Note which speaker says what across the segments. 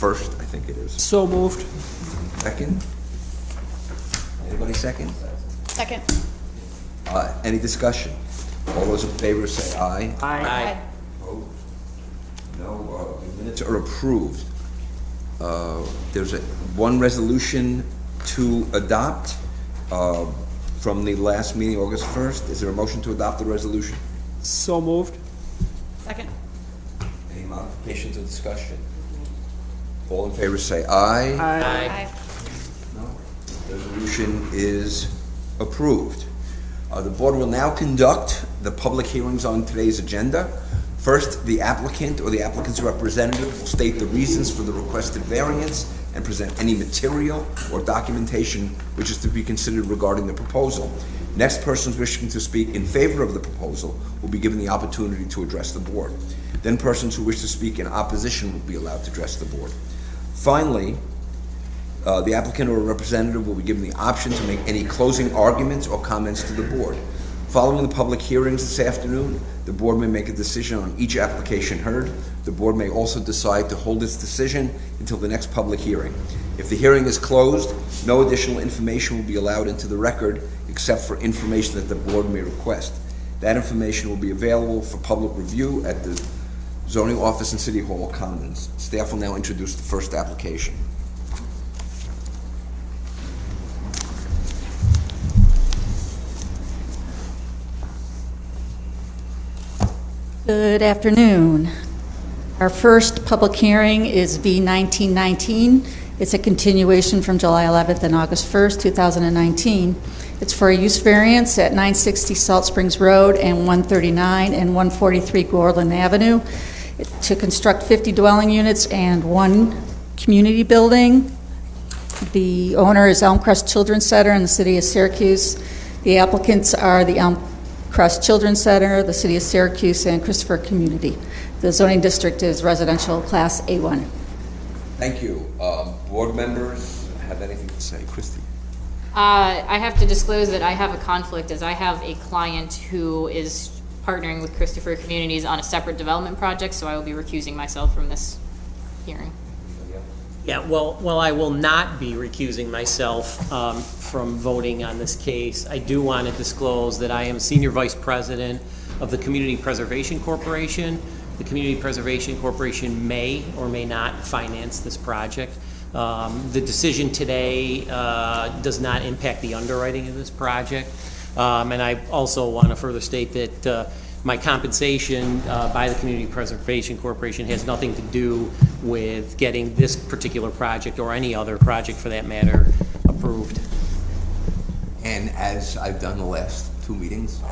Speaker 1: 1st, I think it is.
Speaker 2: So moved.
Speaker 1: Second? Anybody second?
Speaker 3: Second.
Speaker 1: Any discussion? All those in favor say aye.
Speaker 2: Aye.
Speaker 1: Opposed? No, the minutes are approved. There's one resolution to adopt from the last meeting, August 1st. Is there a motion to adopt the resolution?
Speaker 2: So moved.
Speaker 3: Second.
Speaker 1: Any modifications or discussion? All in favor say aye.
Speaker 3: Aye.
Speaker 1: No. Resolution is approved. The board will now conduct the public hearings on today's agenda. First, the applicant or the applicant's representative will state the reasons for the requested variance and present any material or documentation which is to be considered regarding the proposal. Next, persons wishing to speak in favor of the proposal will be given the opportunity to address the board. Then persons who wish to speak in opposition will be allowed to address the board. Finally, the applicant or representative will be given the option to make any closing arguments or comments to the board. Following the public hearings this afternoon, the board may make a decision on each application heard. The board may also decide to hold its decision until the next public hearing. If the hearing is closed, no additional information will be allowed into the record except for information that the board may request. That information will be available for public review at the zoning office in City Hall Commons. Staff will now introduce the first application.
Speaker 4: Good afternoon. Our first public hearing is V 1919. It's a continuation from July 11th and August 1st, 2019. It's for a use variance at 960 Salt Springs Road and 139 and 143 Gorland Avenue to construct 50 dwelling units and one community building. The owner is Elmcrest Children's Center in the city of Syracuse. The applicants are the Elmcrest Children's Center, the city of Syracuse, and Christopher Community. The zoning district is residential class A1.
Speaker 1: Thank you. Board members have anything to say? Christy?
Speaker 3: I have to disclose that I have a conflict as I have a client who is partnering with Christopher Communities on a separate development project, so I will be recusing myself from this hearing.
Speaker 2: Yeah, well, I will not be recusing myself from voting on this case. I do want to disclose that I am Senior Vice President of the Community Preservation Corporation. The Community Preservation Corporation may or may not finance this project. The decision today does not impact the underwriting of this project. And I also want to further state that my compensation by the Community Preservation Corporation has nothing to do with getting this particular project or any other project for that matter approved.
Speaker 1: And as I've done the last two meetings,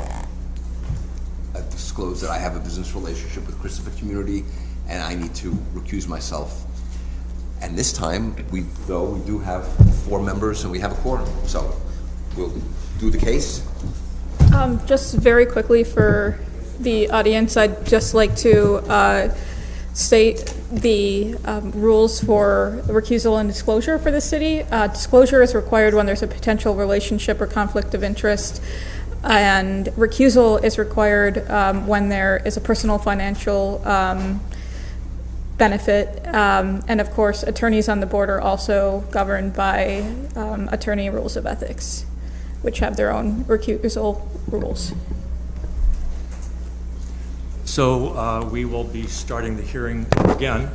Speaker 1: I've disclosed that I have a business relationship with Christopher Community and I need to recuse myself. And this time, we do have 4 members and we have a quorum, so we'll do the case.
Speaker 5: Just very quickly for the audience, I'd just like to state the rules for recusal and disclosure for the city. Disclosure is required when there's a potential relationship or conflict of interest, and recusal is required when there is a personal financial benefit, and of course attorneys on the board are also governed by attorney rules of ethics, which have their own recusal rules.
Speaker 6: So we will be starting the hearing again.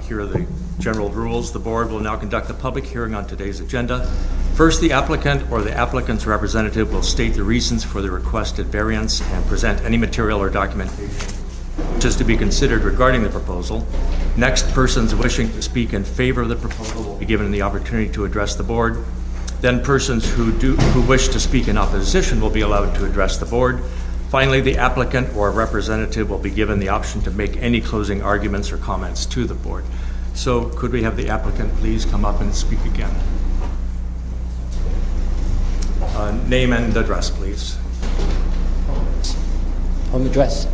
Speaker 6: Here are the general rules. The board will now conduct a public hearing on today's agenda. First, the applicant or the applicant's representative will state the reasons for the requested variance and present any material or documentation which is to be considered regarding the proposal. Next, persons wishing to speak in favor of the proposal will be given the opportunity to address the board. Then persons who wish to speak in opposition will be allowed to address the board. Finally, the applicant or representative will be given the option to make any closing arguments or comments to the board. So could we have the applicant please come up and speak again? Name and address, please.
Speaker 7: Home address.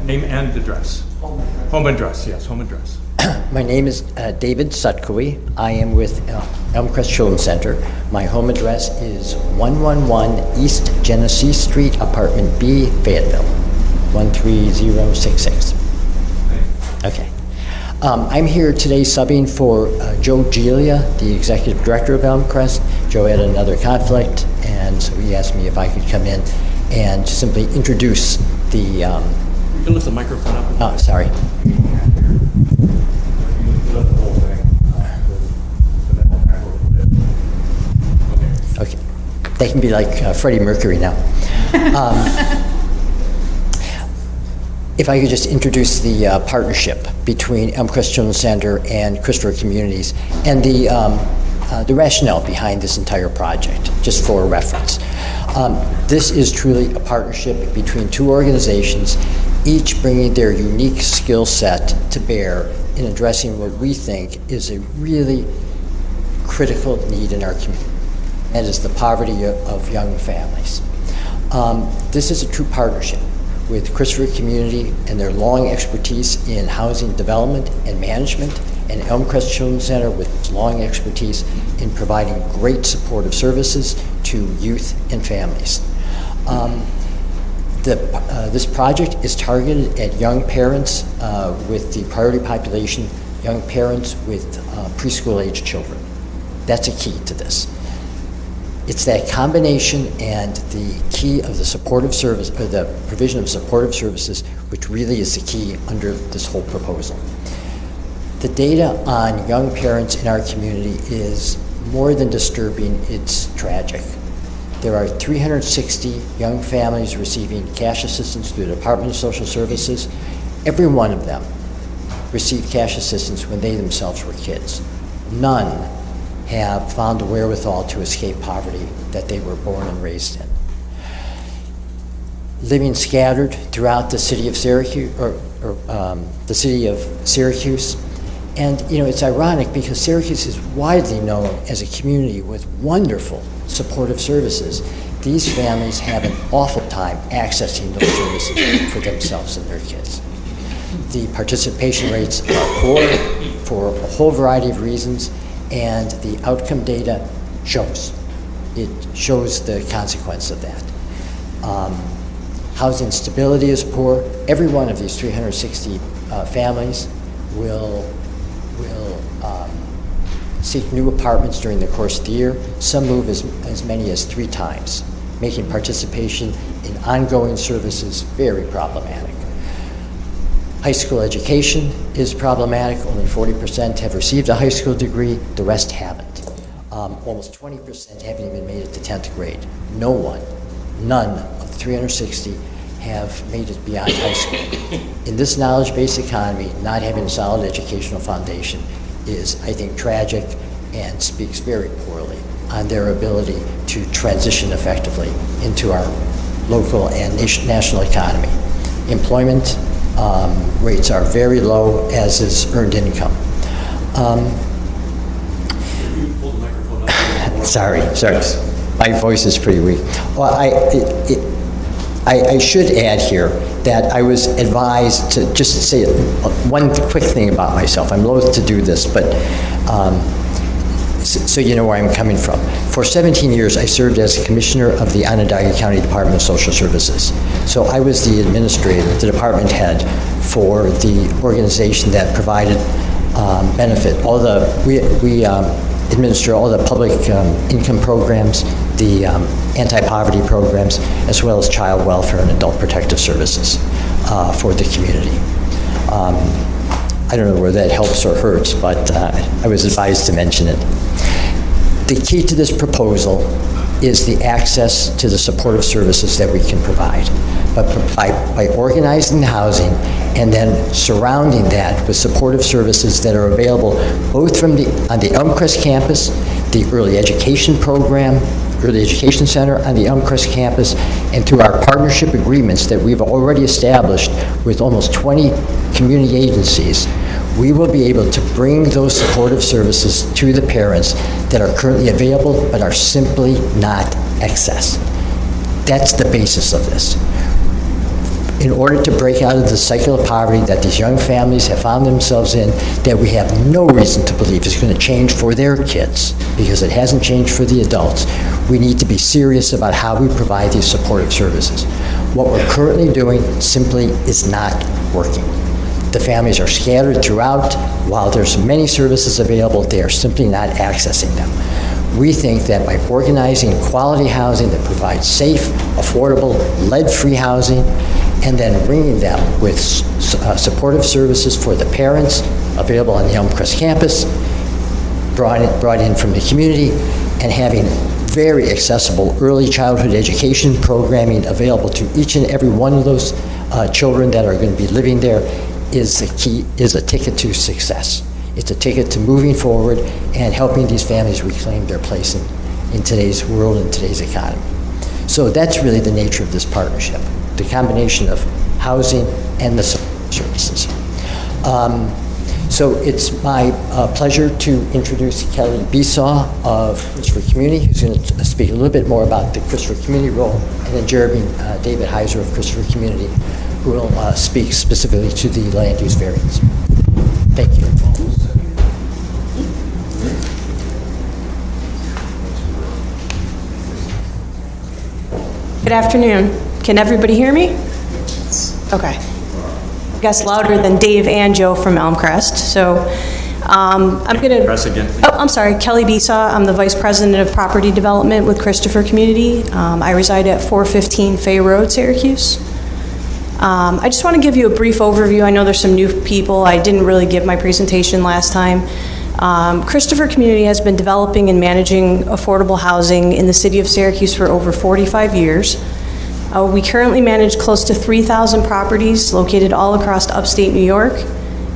Speaker 6: Name and address. Home address, yes, home address.
Speaker 7: My name is David Sutkowy. I am with Elmcrest Children's Center. My home address is 111 East Genesee Street, Apartment B, Fayetteville, 13066. Okay. I'm here today subbing for Joe Giglia, the Executive Director of Elmcrest. Joe had another conflict, and so he asked me if I could come in and simply introduce the...
Speaker 6: You can lift the microphone up.
Speaker 7: Oh, sorry. Okay. They can be like Freddie Mercury now. If I could just introduce the partnership between Elmcrest Children's Center and Christopher Communities and the rationale behind this entire project, just for reference. This is truly a partnership between two organizations, each bringing their unique skill set to bear in addressing what we think is a really critical need in our community, and is the poverty of young families. This is a true partnership with Christopher Community and their long expertise in housing development and management, and Elmcrest Children's Center with its long expertise in providing great supportive services to youth and families. This project is targeted at young parents with the priority population, young parents with preschool-age children. That's a key to this. It's that combination and the key of the supportive service, or the provision of supportive services, which really is the key under this whole proposal. The data on young parents in our community is more than disturbing, it's tragic. There are 360 young families receiving cash assistance through the Department of Social Services. Every one of them received cash assistance when they themselves were kids. None have found the wherewithal to escape poverty that they were born and raised in. Living scattered throughout the city of Syracuse, the city of Syracuse, and it's ironic because Syracuse is widely known as a community with wonderful supportive services. These families have an awful time accessing those services for themselves and their kids. The participation rates are poor for a whole variety of reasons, and the outcome data shows. It shows the consequence of that. Housing stability is poor. Every one of these 360 families will seek new apartments during the course of the year. Some move as many as 3 times, making participation in ongoing services very problematic. High school education is problematic. Only 40% have received a high school degree. The rest haven't. Almost 20% haven't even made it to 10th grade. None of the 360 have made it beyond high school. In this knowledge-based economy, not having a solid educational foundation is, I think, tragic and speaks very poorly on their ability to transition effectively into our local and national economy. Employment rates are very low, as is earned income. Sorry. My voice is pretty weak. Well, I should add here that I was advised to just say one quick thing about myself. I'm loath to do this, but so you know where I'm coming from. For 17 years, I served as Commissioner of the Onondaga County Department of Social Services. So I was the administrator, the department head for the organization that provided benefit. We administer all the public income programs, the anti-poverty programs, as well as child welfare and adult protective services for the community. I don't know whether that helps or hurts, but I was advised to mention it. The key to this proposal is the access to the supportive services that we can provide. But by organizing the housing and then surrounding that with supportive services that are available both on the Elmcrest campus, the early education program, early education center on the Elmcrest campus, and through our partnership agreements that we've already established with almost 20 community agencies, we will be able to bring those supportive services to the parents that are currently available but are simply not accessed. That's the basis of this. In order to break out of the cycle of poverty that these young families have found themselves in, that we have no reason to believe is going to change for their kids, because it hasn't changed for the adults, we need to be serious about how we provide these supportive services. What we're currently doing simply is not working. The families are scattered throughout. While there's many services available, they are simply not accessing them. We think that by organizing quality housing that provides safe, affordable, lead-free housing, and then bringing them with supportive services for the parents available on the Elmcrest campus, brought in from the community, and having very accessible early childhood education programming available to each and every one of those children that are going to be living there is a ticket to success. It's a ticket to moving forward and helping these families reclaim their place in today's world and today's economy. So that's really the nature of this partnership, the combination of housing and the services. So it's my pleasure to introduce Kelly Besaw of Christopher Community, who's going to speak a little bit more about the Christopher Community role, and then Jeremy David Heiser of Christopher Community, who will speak specifically to the land use variance. Thank you.
Speaker 8: Good afternoon. Can everybody hear me? Okay. I guess louder than Dave and Joe from Elmcrest. So I'm going to...
Speaker 6: Press again, please.
Speaker 8: Oh, I'm sorry. Kelly Besaw. I'm the Vice President of Property Development with Christopher Community. I reside at 415 Fay Road, Syracuse. I just want to give you a brief overview. I know there's some new people. I didn't really give my presentation last time. Christopher Community has been developing and managing affordable housing in the city of Syracuse for over 45 years. We currently manage close to 3,000 properties located all across upstate New York.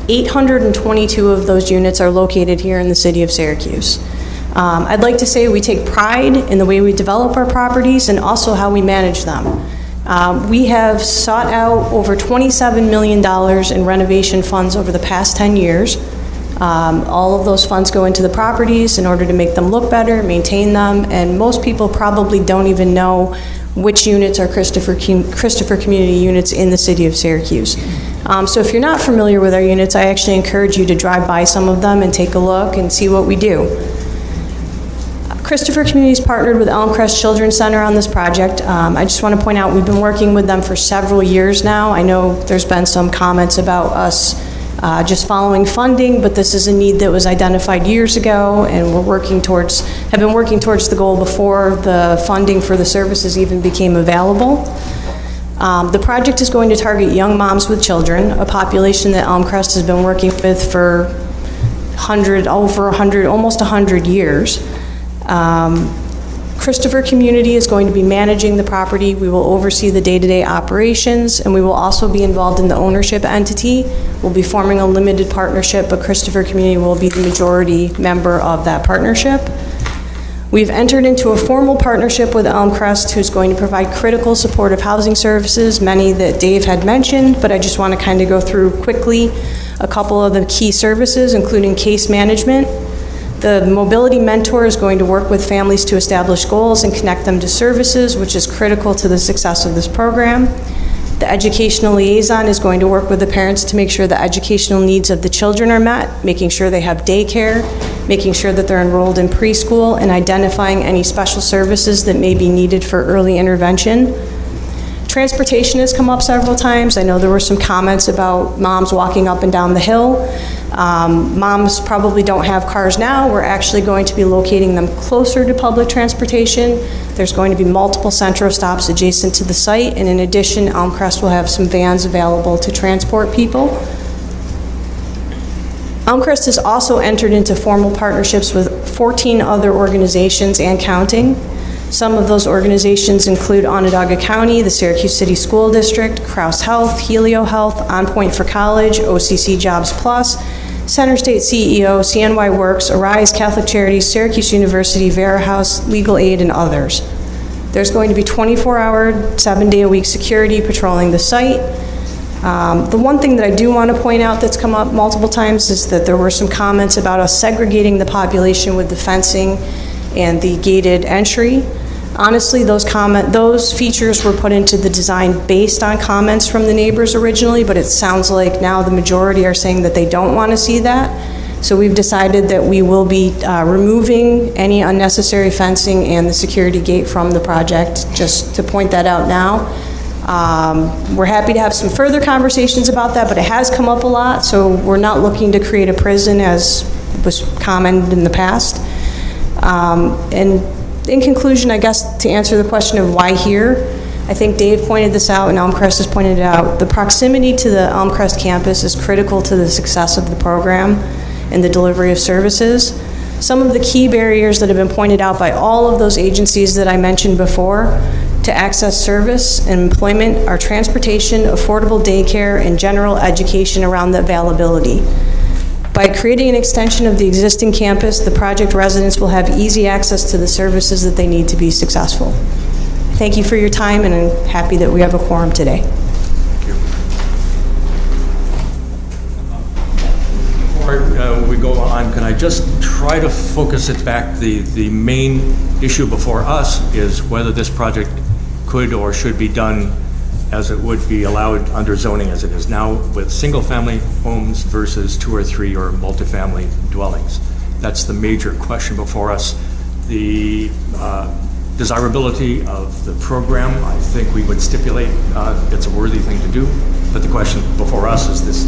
Speaker 8: 822 of those units are located here in the city of Syracuse. I'd like to say we take pride in the way we develop our properties and also how we manage them. We have sought out over $27 million in renovation funds over the past 10 years. All of those funds go into the properties in order to make them look better, maintain them, and most people probably don't even know which units are Christopher Community units in the city of Syracuse. So if you're not familiar with our units, I actually encourage you to drive by some of them and take a look and see what we do. Christopher Community's partnered with Elmcrest Children's Center on this project. I just want to point out we've been working with them for several years now. I know there's been some comments about us just following funding, but this is a need that was identified years ago, and have been working towards the goal before the funding for the services even became available. The project is going to target young moms with children, a population that Elmcrest has been working with for almost 100 years. Christopher Community is going to be managing the property. We will oversee the day-to-day operations, and we will also be involved in the ownership entity. We'll be forming a limited partnership, but Christopher Community will be the majority member of that partnership. We've entered into a formal partnership with Elmcrest, who's going to provide critical supportive housing services, many that Dave had mentioned, but I just want to kind of go through quickly a couple of the key services, including case management. The mobility mentor is going to work with families to establish goals and connect them to services, which is critical to the success of this program. The educational liaison is going to work with the parents to make sure the educational needs of the children are met, making sure they have daycare, making sure that they're enrolled in preschool, and identifying any special services that may be needed for early intervention. Transportation has come up several times. I know there were some comments about moms walking up and down the hill. Moms probably don't have cars now. We're actually going to be locating them closer to public transportation. There's going to be multiple Centro stops adjacent to the site, and in addition, Elmcrest will have some vans available to transport people. Elmcrest has also entered into formal partnerships with 14 other organizations and counting. Some of those organizations include Onondaga County, the Syracuse City School District, Crouse Health, Helio Health, On Point for College, OCC Jobs Plus, Center State CEO, CNY Works, Arise Catholic Charities, Syracuse University, Vera House, Legal Aid, and others. There's going to be 24-hour, 7-day-a-week security patrolling the site. The one thing that I do want to point out that's come up multiple times is that there were some comments about us segregating the population with the fencing and the gated entry. Honestly, those features were put into the design based on comments from the neighbors originally, but it sounds like now the majority are saying that they don't want to see that. So we've decided that we will be removing any unnecessary fencing and the security gate from the project, just to point that out now. We're happy to have some further conversations about that, but it has come up a lot, so we're not looking to create a prison as was commented in the past. And in conclusion, I guess to answer the question of why here, I think Dave pointed this out and Elmcrest has pointed it out. The proximity to the Elmcrest campus is critical to the success of the program and the delivery of services. Some of the key barriers that have been pointed out by all of those agencies that I mentioned before to access service and employment are transportation, affordable daycare, and general education around the availability. By creating an extension of the existing campus, the project residents will have easy access to the services that they need to be successful. Thank you for your time, and I'm happy that we have a quorum today.
Speaker 6: Before we go on, can I just try to focus it back? The main issue before us is whether this project could or should be done as it would be allowed under zoning as it is now, with single-family homes versus 2 or 3 or multifamily dwellings. That's the major question before us. The desirability of the program, I think we would stipulate it's a worthy thing to do, but the question before us is this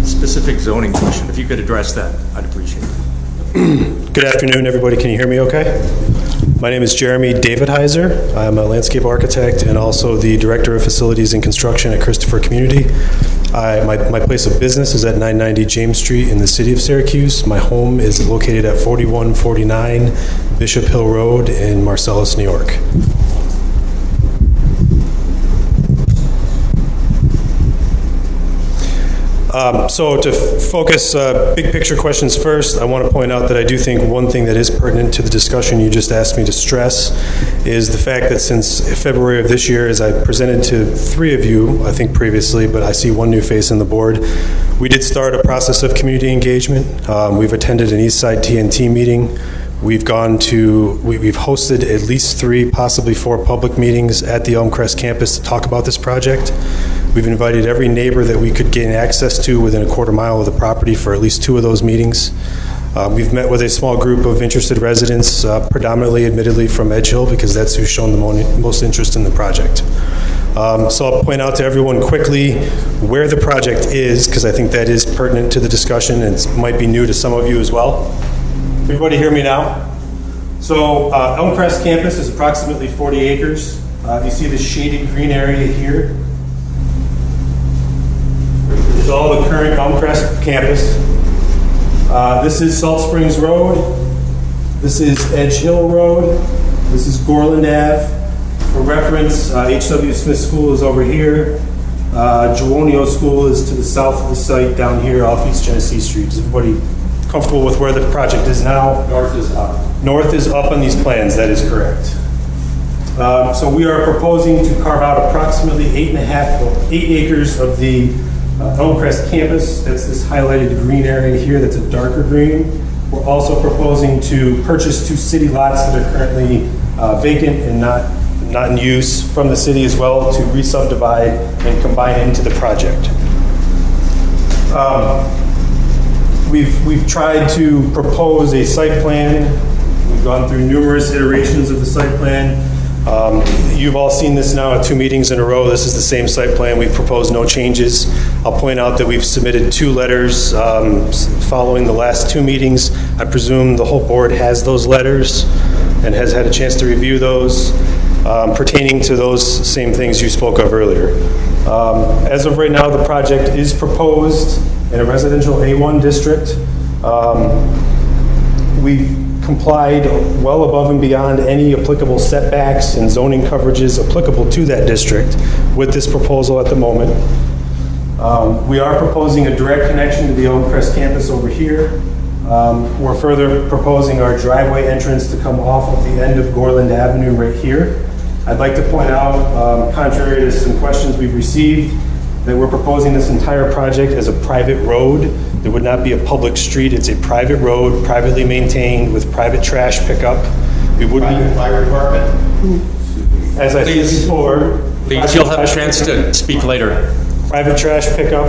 Speaker 6: specific zoning question. If you could address that, I'd appreciate it.
Speaker 9: Good afternoon, everybody. Can you hear me okay? My name is Jeremy David Heiser. I'm a landscape architect and also the Director of Facilities and Construction at Christopher Community. My place of business is at 990 James Street in the city of Syracuse. My home is located at 4149 Bishop Hill Road in Marcellus, New York. So to focus big picture questions first, I want to point out that I do think one thing that is pertinent to the discussion you just asked me to stress is the fact that since February of this year, as I presented to 3 of you, I think previously, but I see one new face on the board, we did start a process of community engagement. We've attended an Eastside TNT meeting. We've hosted at least 3, possibly 4 public meetings at the Elmcrest campus to talk about this project. We've invited every neighbor that we could gain access to within a quarter mile of the property for at least 2 of those meetings. We've met with a small group of interested residents, predominantly, admittedly, from Edge Hill, because that's who's shown the most interest in the project. So I'll point out to everyone quickly where the project is, because I think that is pertinent to the discussion and it might be new to some of you as well. Everybody hear me now? So Elmcrest campus is approximately 40 acres. You see the shaded green area here. This is all the current Elmcrest campus. This is Salt Springs Road. This is Edge Hill Road. This is Gorland Ave. For reference, H.W. Smith School is over here. Jawonio School is to the south of the site down here off East Genesee Street. Is everybody comfortable with where the project is now? North is up. North is up on these plans, that is correct. So we are proposing to carve out approximately 8 acres of the Elmcrest campus. That's this highlighted green area here that's a darker green. We're also proposing to purchase 2 city lots that are currently vacant and not in use from the city as well to re-subdivide and combine into the project. We've tried to propose a site plan. We've gone through numerous iterations of the site plan. You've all seen this now at 2 meetings in a row. This is the same site plan. We've proposed no changes. I'll point out that we've submitted 2 letters following the last 2 meetings. I presume the whole board has those letters and has had a chance to review those pertaining to those same things you spoke of earlier. As of right now, the project is proposed in a residential A1 district. We've complied well above and beyond any applicable setbacks and zoning coverages applicable to that district with this proposal at the moment. We are proposing a direct connection to the Elmcrest campus over here. We're further proposing our driveway entrance to come off of the end of Gorland Avenue right here. I'd like to point out, contrary to some questions we've received, that we're proposing this entire project as a private road. There would not be a public street. It's a private road, privately maintained with private trash pickup. We would be fire department. As I said before,
Speaker 6: Please, you'll have a chance to speak later.
Speaker 9: Private trash pickup,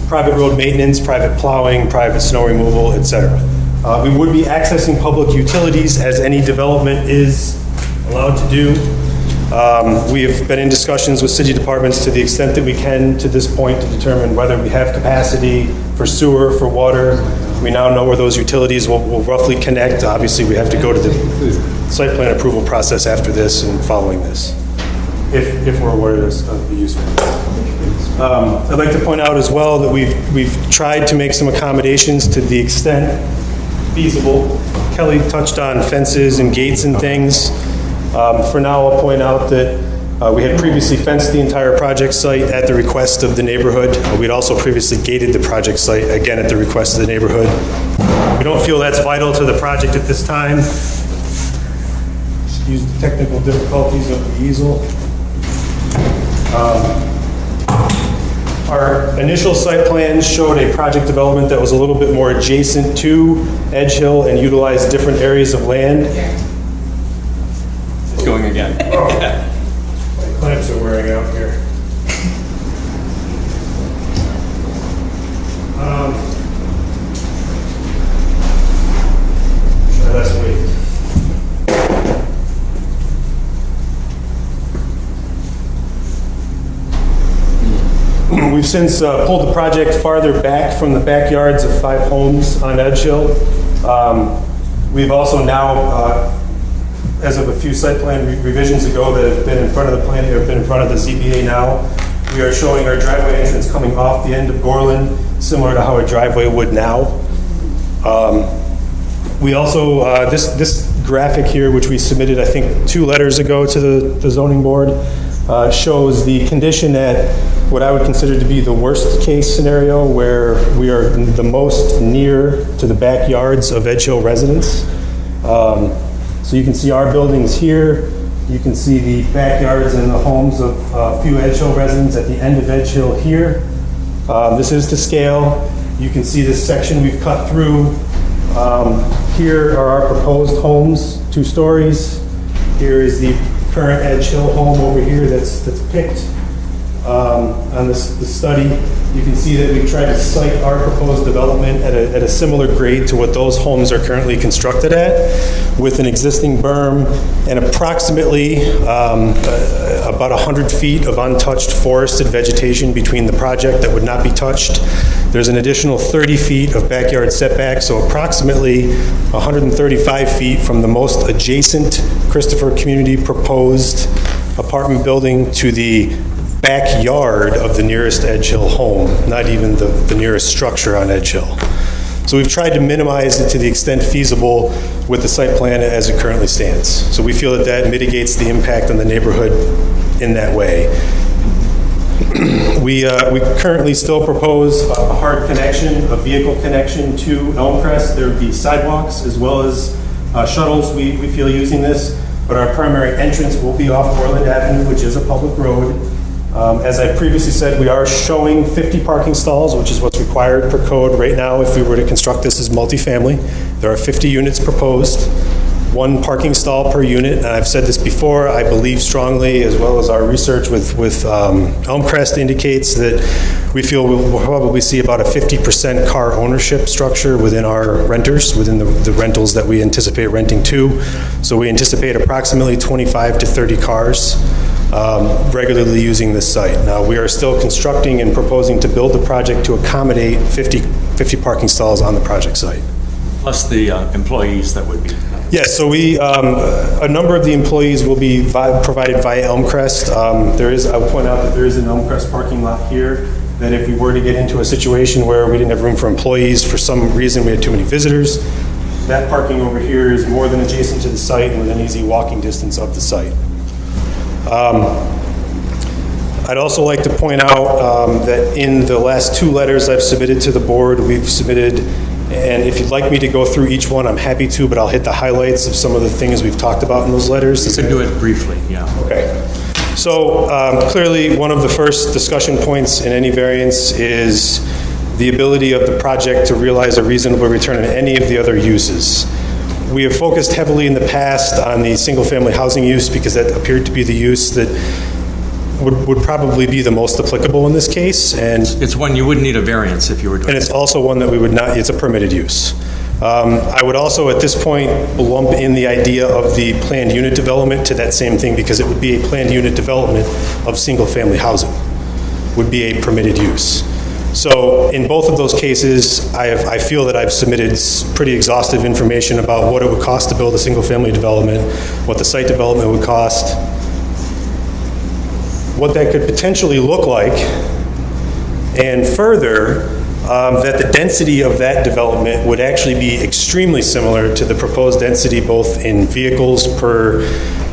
Speaker 9: private road maintenance, private plowing, private snow removal, etc. We would be accessing public utilities as any development is allowed to do. We have been in discussions with city departments to the extent that we can to this point to determine whether we have capacity for sewer, for water. We now know where those utilities will roughly connect. Obviously, we have to go to the site plan approval process after this and following this, if we're awarded of the use. I'd like to point out as well that we've tried to make some accommodations to the extent feasible. Kelly touched on fences and gates and things. For now, I'll point out that we had previously fenced the entire project site at the request of the neighborhood. We'd also previously gated the project site, again, at the request of the neighborhood. We don't feel that's vital to the project at this time. Excuse the technical difficulties of the easel. Our initial site plans showed a project development that was a little bit more adjacent to Edge Hill and utilized different areas of land.
Speaker 6: It's going again.
Speaker 9: My clamps are wearing out here. Let's wait. We've since pulled the project farther back from the backyards of 5 homes on Edge Hill. We've also now, as of a few site plan revisions ago that have been in front of the planning, or been in front of the ZBA now, we are showing our driveway entrance coming off the end of Gorland, similar to how a driveway would now. We also, this graphic here, which we submitted, I think, 2 letters ago to the zoning board, shows the condition at what I would consider to be the worst case scenario, where we are the most near to the backyards of Edge Hill residents. So you can see our buildings here. You can see the backyards and the homes of a few Edge Hill residents at the end of Edge Hill here. This is to scale. You can see this section we've cut through. Here are our proposed homes, 2 stories. Here is the current Edge Hill home over here that's picked. On this study, you can see that we've tried to site our proposed development at a similar grade to what those homes are currently constructed at, with an existing berm and approximately about 100 feet of untouched forested vegetation between the project that would not be touched. There's an additional 30 feet of backyard setback, so approximately 135 feet from the most adjacent Christopher Community proposed apartment building to the backyard of the nearest Edge Hill home, not even the nearest structure on Edge Hill. So we've tried to minimize it to the extent feasible with the site plan as it currently stands. So we feel that mitigates the impact on the neighborhood in that way. We currently still propose a hard connection, a vehicle connection to Elmcrest. There would be sidewalks as well as shuttles we feel using this, but our primary entrance will be off Orland Avenue, which is a public road. As I previously said, we are showing 50 parking stalls, which is what's required per code right now if we were to construct this as multifamily. There are 50 units proposed, 1 parking stall per unit. And I've said this before, I believe strongly, as well as our research with Elmcrest indicates that we feel we'll probably see about a 50% car ownership structure within our renters, within the rentals that we anticipate renting to. So we anticipate approximately 25 to 30 cars regularly using this site. Now, we are still constructing and proposing to build the project to accommodate 50 parking stalls on the project site.
Speaker 6: Plus the employees that would be.
Speaker 9: Yes, so a number of the employees will be provided via Elmcrest. I'll point out that there is an Elmcrest parking lot here, that if we were to get into a situation where we didn't have room for employees, for some reason we had too many visitors, that parking over here is more than adjacent to the site and within easy walking distance of the site. I'd also like to point out that in the last 2 letters I've submitted to the board, we've submitted, and if you'd like me to go through each one, I'm happy to, but I'll hit the highlights of some of the things we've talked about in those letters.
Speaker 6: You can do it briefly, yeah.
Speaker 9: Okay. So clearly, one of the first discussion points in any variance is the ability of the project to realize a reasonable return on any of the other uses. We have focused heavily in the past on the single-family housing use because that appeared to be the use that would probably be the most applicable in this case. And
Speaker 6: it's one you wouldn't need a variance if you were doing.
Speaker 9: And it's also one that we would not, it's a permitted use. I would also, at this point, lump in the idea of the planned unit development to that same thing, because it would be a planned unit development of single-family housing, would be a permitted use. So in both of those cases, I feel that I've submitted pretty exhaustive information about what it would cost to build a single-family development, what the site development would cost, what that could potentially look like, and further, that the density of that development would actually be extremely similar to the proposed density both in vehicles per,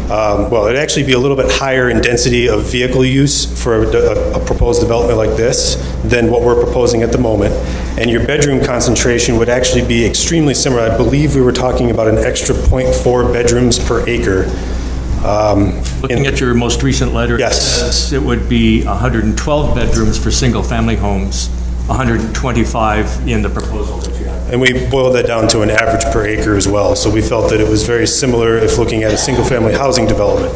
Speaker 9: well, it'd actually be a little bit higher in density of vehicle use for a proposed development like this than what we're proposing at the moment. And your bedroom concentration would actually be extremely similar. I believe we were talking about an extra 0.4 bedrooms per acre.
Speaker 6: Looking at your most recent letter,
Speaker 9: Yes.
Speaker 6: it would be 112 bedrooms for single-family homes, 125 in the proposal that you have.
Speaker 9: And we boiled that down to an average per acre as well. So we felt that it was very similar if looking at a single-family housing development.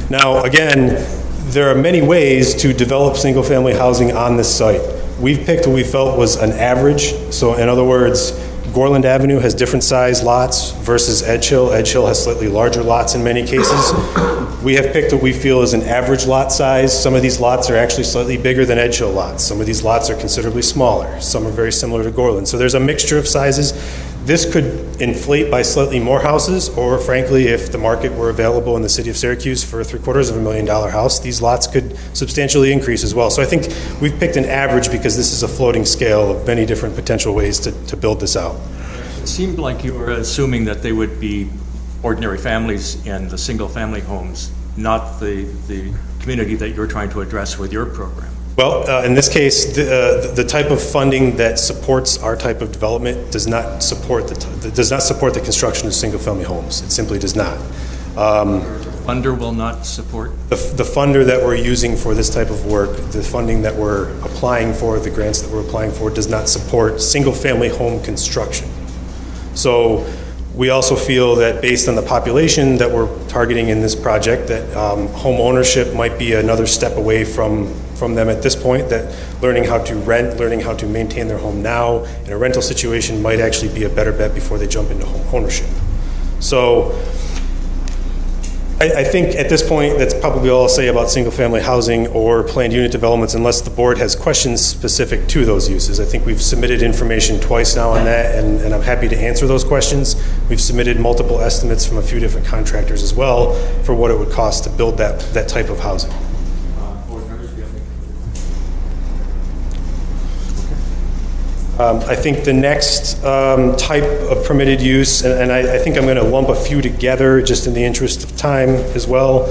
Speaker 9: Now, again, there are many ways to develop single-family housing on this site. We've picked what we felt was an average. So in other words, Gorland Avenue has different size lots versus Edge Hill. Edge Hill has slightly larger lots in many cases. We have picked what we feel is an average lot size. Some of these lots are actually slightly bigger than Edge Hill lots. Some of these lots are considerably smaller. Some are very similar to Gorland. So there's a mixture of sizes. This could inflate by slightly more houses, or frankly, if the market were available in the city of Syracuse for a $750,000 house, these lots could substantially increase as well. So I think we've picked an average because this is a floating scale of many different potential ways to build this out.
Speaker 6: It seemed like you were assuming that they would be ordinary families in the single-family homes, not the community that you're trying to address with your program.
Speaker 9: Well, in this case, the type of funding that supports our type of development does not support the construction of single-family homes. It simply does not.
Speaker 6: Funder will not support?
Speaker 9: The funder that we're using for this type of work, the funding that we're applying for, the grants that we're applying for, does not support single-family home construction. So we also feel that based on the population that we're targeting in this project, that home ownership might be another step away from them at this point, that learning how to rent, learning how to maintain their home now in a rental situation might actually be a better bet before they jump into home ownership. So I think at this point, that's probably all I'll say about single-family housing or planned unit developments, unless the board has questions specific to those uses. I think we've submitted information twice now on that, and I'm happy to answer those questions. We've submitted multiple estimates from a few different contractors as well for what it would cost to build that type of housing. I think the next type of permitted use, and I think I'm going to lump a few together just in the interest of time as well.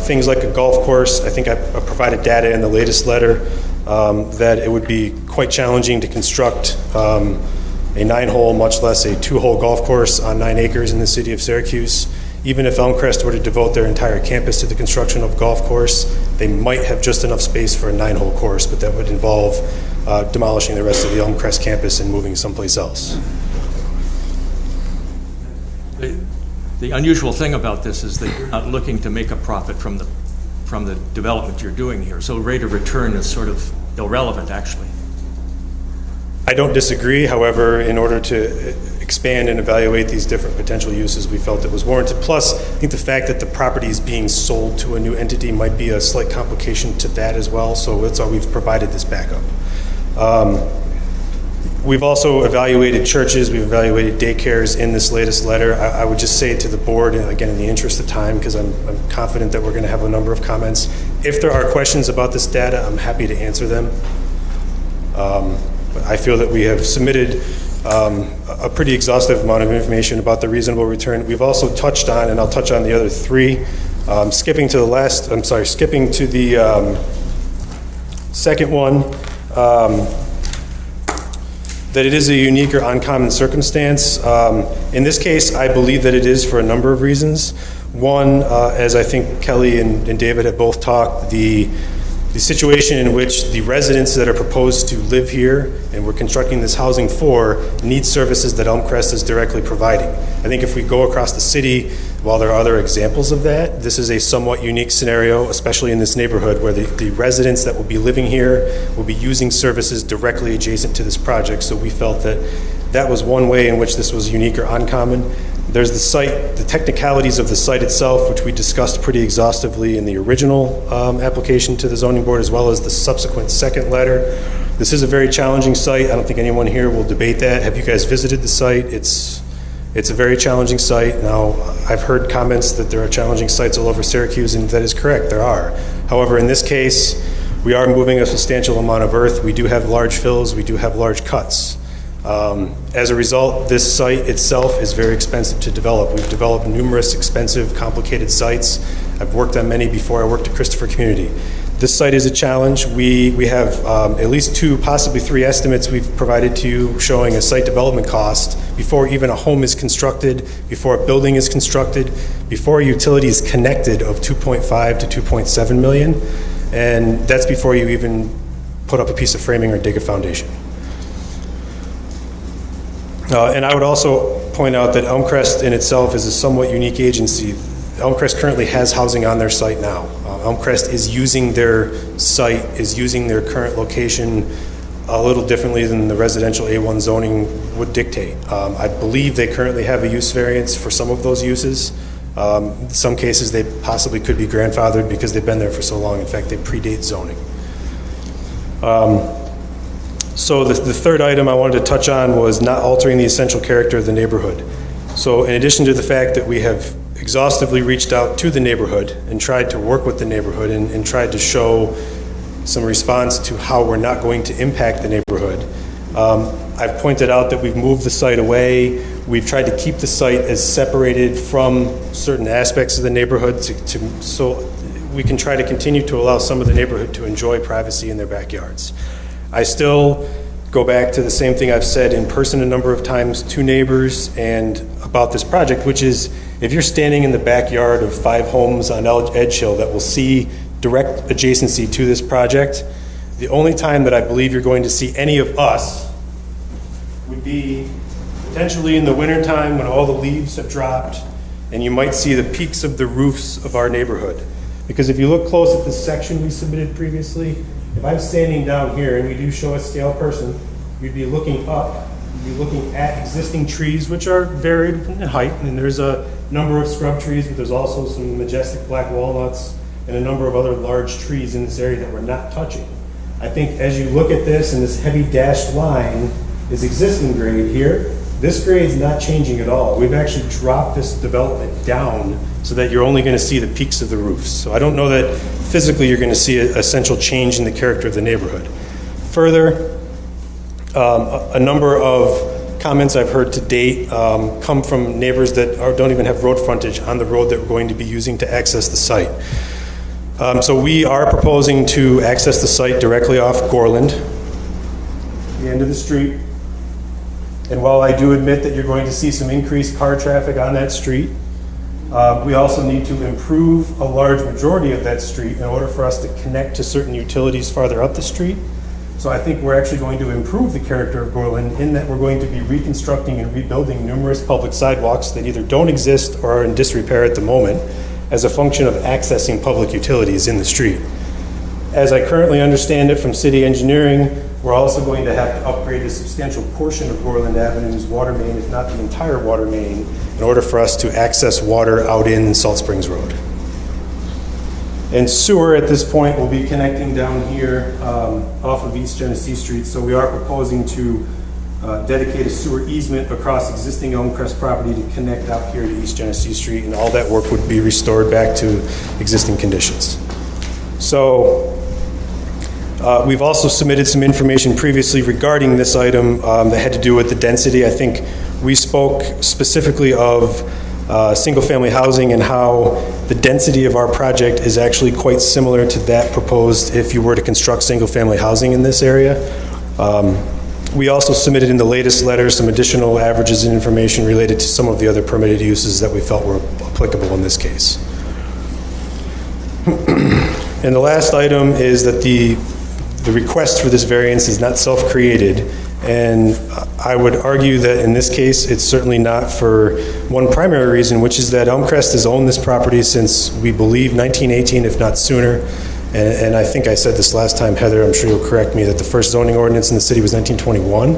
Speaker 9: Things like a golf course. I think I provided data in the latest letter that it would be quite challenging to construct a 9-hole, much less a 2-hole golf course on 9 acres in the city of Syracuse. Even if Elmcrest were to devote their entire campus to the construction of golf course, they might have just enough space for a 9-hole course, but that would involve demolishing the rest of the Elmcrest campus and moving someplace else.
Speaker 6: The unusual thing about this is that you're not looking to make a profit from the development you're doing here. So rate of return is sort of irrelevant, actually.
Speaker 9: I don't disagree. However, in order to expand and evaluate these different potential uses, we felt it was warranted. Plus, I think the fact that the property is being sold to a new entity might be a slight complication to that as well. So that's why we've provided this backup. We've also evaluated churches, we've evaluated daycares in this latest letter. I would just say to the board, and again, in the interest of time, because I'm confident that we're going to have a number of comments, if there are questions about this data, I'm happy to answer them. But I feel that we have submitted a pretty exhaustive amount of information about the reasonable return. We've also touched on, and I'll touch on the other 3, skipping to the second one, that it is a unique or uncommon circumstance. In this case, I believe that it is for a number of reasons. One, as I think Kelly and David have both talked, the situation in which the residents that are proposed to live here and we're constructing this housing for need services that Elmcrest is directly providing. I think if we go across the city, while there are other examples of that, this is a somewhat unique scenario, especially in this neighborhood where the residents that will be living here will be using services directly adjacent to this project. So we felt that that was one way in which this was unique or uncommon. There's the site, the technicalities of the site itself, which we discussed pretty exhaustively in the original application to the zoning board, as well as the subsequent second letter. This is a very challenging site. I don't think anyone here will debate that. Have you guys visited the site? It's a very challenging site. Now, I've heard comments that there are challenging sites all over Syracuse, and that is correct, there are. However, in this case, we are moving a substantial amount of earth. We do have large fills, we do have large cuts. As a result, this site itself is very expensive to develop. We've developed numerous expensive, complicated sites. I've worked on many before I worked at Christopher Community. This site is a challenge. We have at least 2, possibly 3 estimates we've provided to you showing a site development cost before even a home is constructed, before a building is constructed, before a utility is connected of 2.5 to 2.7 million. And that's before you even put up a piece of framing or dig a foundation. And I would also point out that Elmcrest in itself is a somewhat unique agency. Elmcrest currently has housing on their site now. Elmcrest is using their site, is using their current location a little differently than the residential A1 zoning would dictate. I believe they currently have a use variance for some of those uses. In some cases, they possibly could be grandfathered because they've been there for so long. In fact, they predate zoning. So the third item I wanted to touch on was not altering the essential character of the neighborhood. So in addition to the fact that we have exhaustively reached out to the neighborhood and tried to work with the neighborhood and tried to show some response to how we're not going to impact the neighborhood, I've pointed out that we've moved the site away. We've tried to keep the site as separated from certain aspects of the neighborhood so we can try to continue to allow some of the neighborhood to enjoy privacy in their backyards. I still go back to the same thing I've said in person a number of times to neighbors and about this project, which is if you're standing in the backyard of 5 homes on Edge Hill that will see direct adjacency to this project, the only time that I believe you're going to see any of us would be potentially in the wintertime when all the leaves have dropped and you might see the peaks of the roofs of our neighborhood. Because if you look close at this section we submitted previously, if I'm standing down here and we do show a scale person, you'd be looking up, you'd be looking at existing trees, which are varied in height, and there's a number of scrub trees, but there's also some majestic black walnuts and a number of other large trees in this area that we're not touching. I think as you look at this and this heavy dashed line is existing grade here, this grade is not changing at all. We've actually dropped this development down so that you're only going to see the peaks of the roofs. So I don't know that physically you're going to see an essential change in the character of the neighborhood. Further, a number of comments I've heard to date come from neighbors that don't even have road frontage on the road that we're going to be using to access the site. So we are proposing to access the site directly off Gorland, the end of the street. And while I do admit that you're going to see some increased car traffic on that street, we also need to improve a large majority of that street in order for us to connect to certain utilities farther up the street. So I think we're actually going to improve the character of Gorland in that we're going to be reconstructing and rebuilding numerous public sidewalks that either don't exist or are in disrepair at the moment as a function of accessing public utilities in the street. As I currently understand it from city engineering, we're also going to have to upgrade a substantial portion of Gorland Avenue's water main, if not the entire water main, in order for us to access water out in Salt Springs Road. And sewer at this point will be connecting down here off of East Genesee Street. So we are proposing to dedicate a sewer easement across existing Elmcrest property to connect out here to East Genesee Street, and all that work would be restored back to existing conditions. So we've also submitted some information previously regarding this item that had to do with the density. I think we spoke specifically of single-family housing and how the density of our project is actually quite similar to that proposed if you were to construct single-family housing in this area. We also submitted in the latest letter some additional averages and information related to some of the other permitted uses that we felt were applicable in this case. And the last item is that the request for this variance is not self-created, and I would argue that in this case it's certainly not for one primary reason, which is that Elmcrest has owned this property since, we believe, 1918, if not sooner. And I think I said this last time, Heather, I'm sure you'll correct me, that the first zoning ordinance in the city was 1921?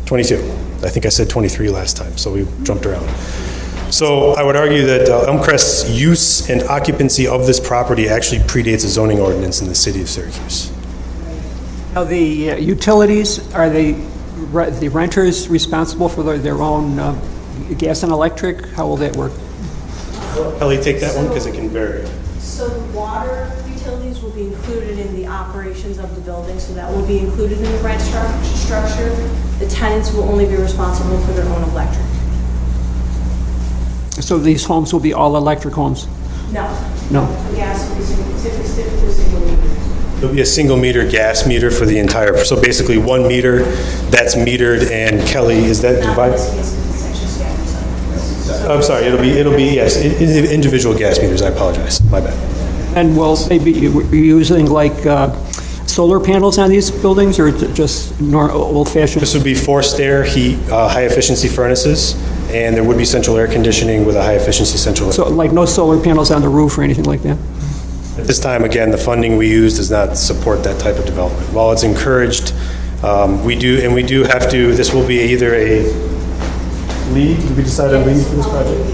Speaker 9: 22. I think I said 23 last time, so we jumped around. So I would argue that Elmcrest's use and occupancy of this property actually predates a zoning ordinance in the city of Syracuse.
Speaker 10: Now, the utilities, are the renters responsible for their own gas and electric? How will that work?
Speaker 9: Kelly, take that one because it can vary.
Speaker 8: So the water utilities will be included in the operations of the building, so that will be included in the rent structure. The tenants will only be responsible for their own electric.
Speaker 10: So these homes will be all electric homes?
Speaker 8: No.
Speaker 10: No.
Speaker 8: The gas will be typically single meter.
Speaker 9: There'll be a single meter gas meter for the entire, so basically 1 meter that's metered, and Kelly, is that
Speaker 8: Not in
Speaker 9: divided?
Speaker 8: this case, because it's actually scattered.
Speaker 9: I'm sorry, it'll be, yes, individual gas meters, I apologize, my bad.
Speaker 10: And will they be using like solar panels on these buildings, or just old-fashioned?
Speaker 9: This would be forced air, heat, high-efficiency furnaces, and there would be central air conditioning with a high-efficiency central air.
Speaker 10: So like no solar panels on the roof or anything like that?
Speaker 9: At this time, again, the funding we use does not support that type of development. While it's encouraged, we do have to, this will be either a LEED, did we decide on LEED for this project?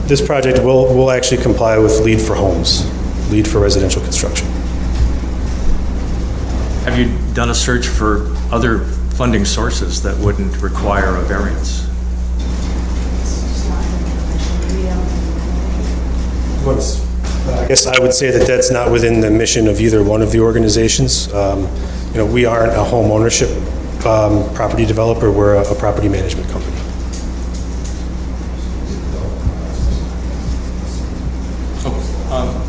Speaker 9: This project will actually comply with LEED for homes, LEED for residential construction.
Speaker 6: Have you done a search for other funding sources that wouldn't require a variance?
Speaker 9: I guess I would say that that's not within the mission of either one of the organizations. We aren't a home ownership property developer, we're a property management company.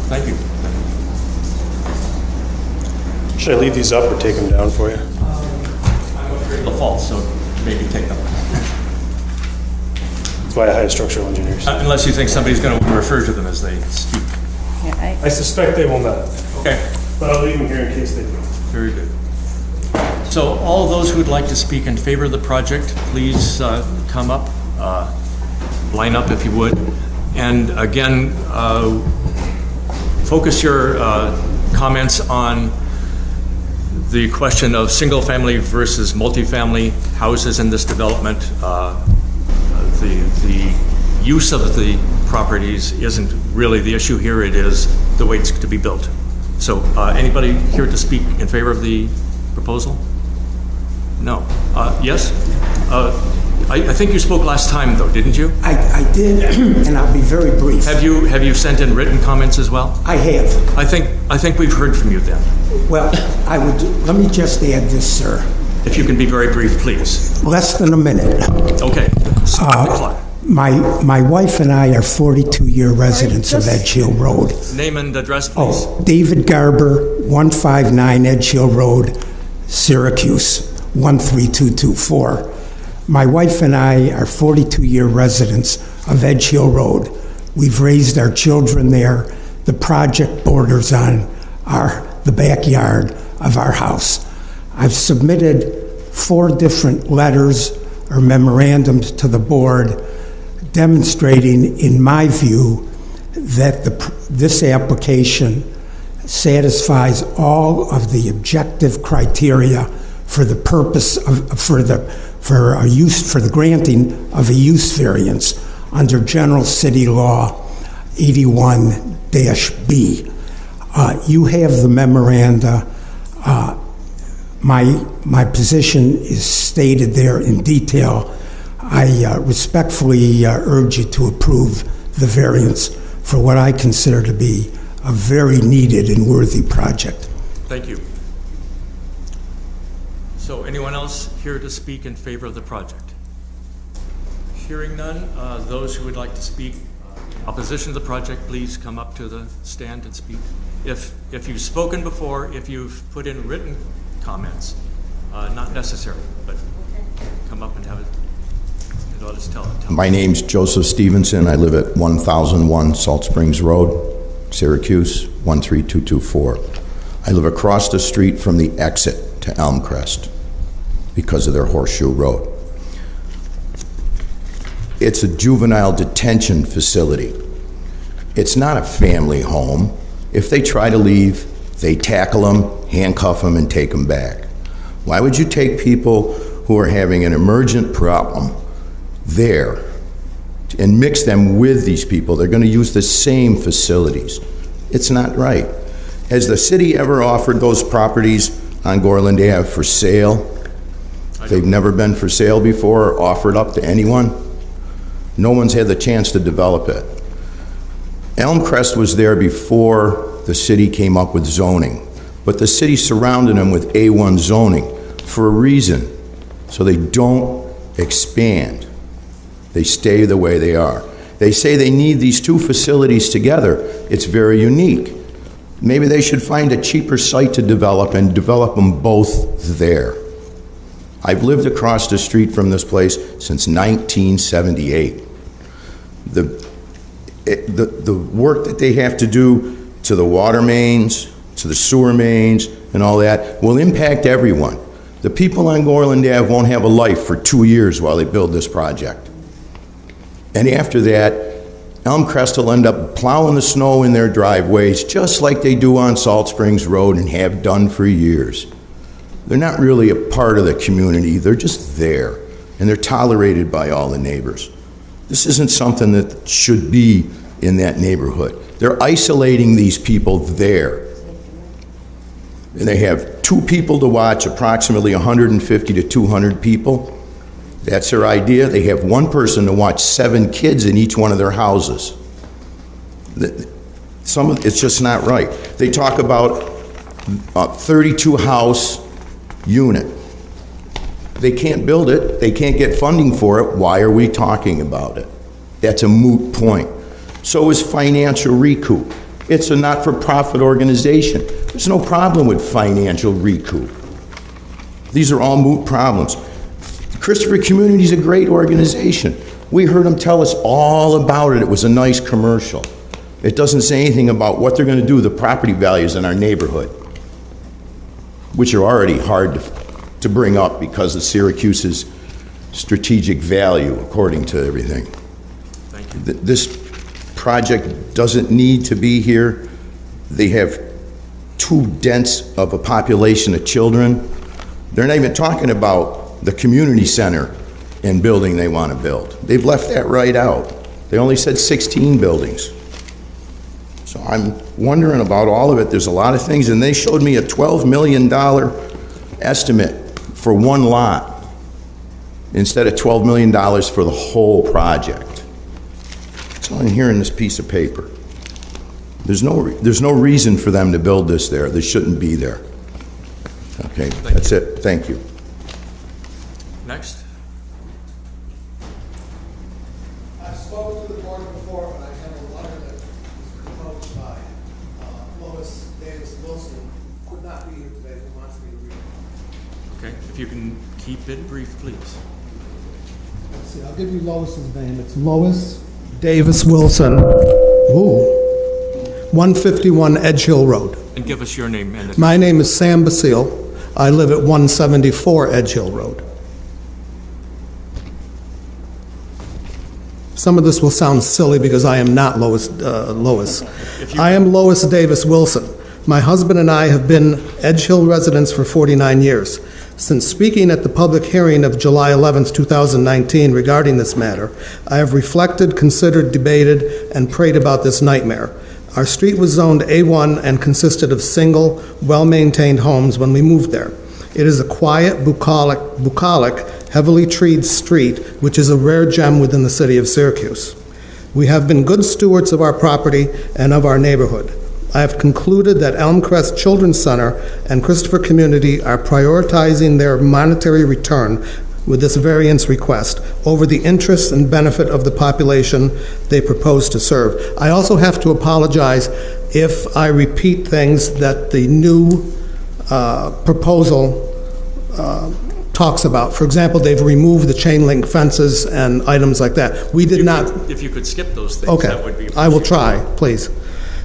Speaker 6: Thank you.
Speaker 9: Should I leave these up or take them down for you?
Speaker 6: I'm afraid they'll fall, so maybe take them.
Speaker 9: That's why I hire structural engineers.
Speaker 6: Unless you think somebody's going to refer to them as they speak.
Speaker 9: I suspect they will not,
Speaker 6: Okay,
Speaker 9: but I'll leave them here in case they do.
Speaker 6: very good. So all those who would like to speak in favor of the project, please come up, line up if you would. And again, focus your comments on the question of single-family versus multifamily houses in this development. The use of the properties isn't really the issue here, it is the way it's to be built. So anybody here to speak in favor of the proposal? No. Yes? I think you spoke last time, though, didn't you?
Speaker 11: I did, and I'll be very brief.
Speaker 6: Have you sent in written comments as well?
Speaker 11: I have.
Speaker 6: I think we've heard from you then.
Speaker 11: Well, let me just add this, sir.
Speaker 6: If you can be very brief, please.
Speaker 11: Less than a minute.
Speaker 6: Okay. Stop the clock.
Speaker 11: My wife and I are 42-year residents of Edge Hill Road.
Speaker 6: Name and address, please.
Speaker 11: David Garber, 159 Edge Hill Road, Syracuse, 13224. My wife and I are 42-year residents of Edge Hill Road. We've raised our children there. The project borders on the backyard of our house. I've submitted 4 different letters or memorandums to the board demonstrating, in my view, that this application satisfies all of the objective criteria for the purpose of for the granting of a use variance under General City Law 81-B. You have the memoranda. My position is stated there in detail. I respectfully urge you to approve the variance for what I consider to be a very needed and worthy project.
Speaker 6: Thank you. So anyone else here to speak in favor of the project? Hearing none, those who would like to speak in opposition to the project, please come up to the stand and speak. If you've spoken before, if you've put in written comments, not necessary, but come up and have it. Let us tell it.
Speaker 12: My name's Joseph Stevenson. I live at 1001 Salt Springs Road, Syracuse, 13224. I live across the street from the exit to Elmcrest because of their Horseshoe Road. It's a juvenile detention facility. It's not a family home. If they try to leave, they tackle them, handcuff them, and take them back. Why would you take people who are having an emergent problem there and mix them with these people. They're going to use the same facilities. It's not right. Has the city ever offered those properties on Gorland Ave for sale? They've never been for sale before or offered up to anyone? No one's had the chance to develop it. Elmcrest was there before the city came up with zoning, but the city surrounded them with A1 zoning for a reason, so they don't expand. They stay the way they are. They say they need these two facilities together. It's very unique. Maybe they should find a cheaper site to develop and develop them both there. I've lived across the street from this place since 1978. The work that they have to do to the water mains, to the sewer mains, and all that will impact everyone. The people on Gorland Ave won't have a life for 2 years while they build this project. And after that, Elmcrest will end up plowing the snow in their driveways just like they do on Salt Springs Road and have done for years. They're not really a part of the community, they're just there, and they're tolerated by all the neighbors. This isn't something that should be in that neighborhood. They're isolating these people there. And they have 2 people to watch approximately 150 to 200 people. That's their idea. They have 1 person to watch 7 kids in each one of their houses. It's just not right. They talk about a 32 house unit. They can't build it. They can't get funding for it. Why are we talking about it? That's a moot point. So is financial recoup. It's a not-for-profit organization. There's no problem with financial recoup. These are all moot problems. Christopher Community is a great organization. We heard them tell us all about it. It was a nice commercial. It doesn't say anything about what they're going to do with the property values in our neighborhood, which are already hard to bring up because of Syracuse's strategic value, according to everything.
Speaker 6: Thank you.
Speaker 12: This project doesn't need to be here. They have too dense of a population of children. They're not even talking about the community center and building they want to build. They've left that right out. They only said 16 buildings. So I'm wondering about all of it. There's a lot of things, and they showed me a $12 million estimate for 1 lot instead of $12 million for the whole project. That's all in here in this piece of paper. There's no reason for them to build this there. They shouldn't be there. Okay, that's it. Thank you.
Speaker 6: Next.
Speaker 13: I've spoken to the board before, but I have a letter that was proposed by Lois Davis Wilson, could not be here today, who wants me to read it.
Speaker 6: Okay, if you can keep it brief, please.
Speaker 13: Let's see, I'll give you Lois's name. It's Lois Davis Wilson. Ooh. 151 Edge Hill Road.
Speaker 6: And give us your name and
Speaker 13: My name is Sam Basile. I live at 174 Edge Hill Road. Some of this will sound silly because I am not Lois. I am Lois Davis Wilson. My husband and I have been Edge Hill residents for 49 years. Since speaking at the public hearing of July 11th, 2019 regarding this matter, I have reflected, considered, debated, and prayed about this nightmare. Our street was zoned A1 and consisted of single, well-maintained homes when we moved there. It is a quiet, bucolic, heavily treed street, which is a rare gem within the city of Syracuse. We have been good stewards of our property and of our neighborhood. I have concluded that Elmcrest Children's Center and Christopher Community are prioritizing their monetary return with this variance request over the interests and benefit of the population they propose to serve. I also have to apologize if I repeat things that the new proposal talks about. For example, they've removed the chain link fences and items like that. We did not.
Speaker 6: If you could skip those things,
Speaker 13: Okay,
Speaker 6: that would be
Speaker 13: I will try, please.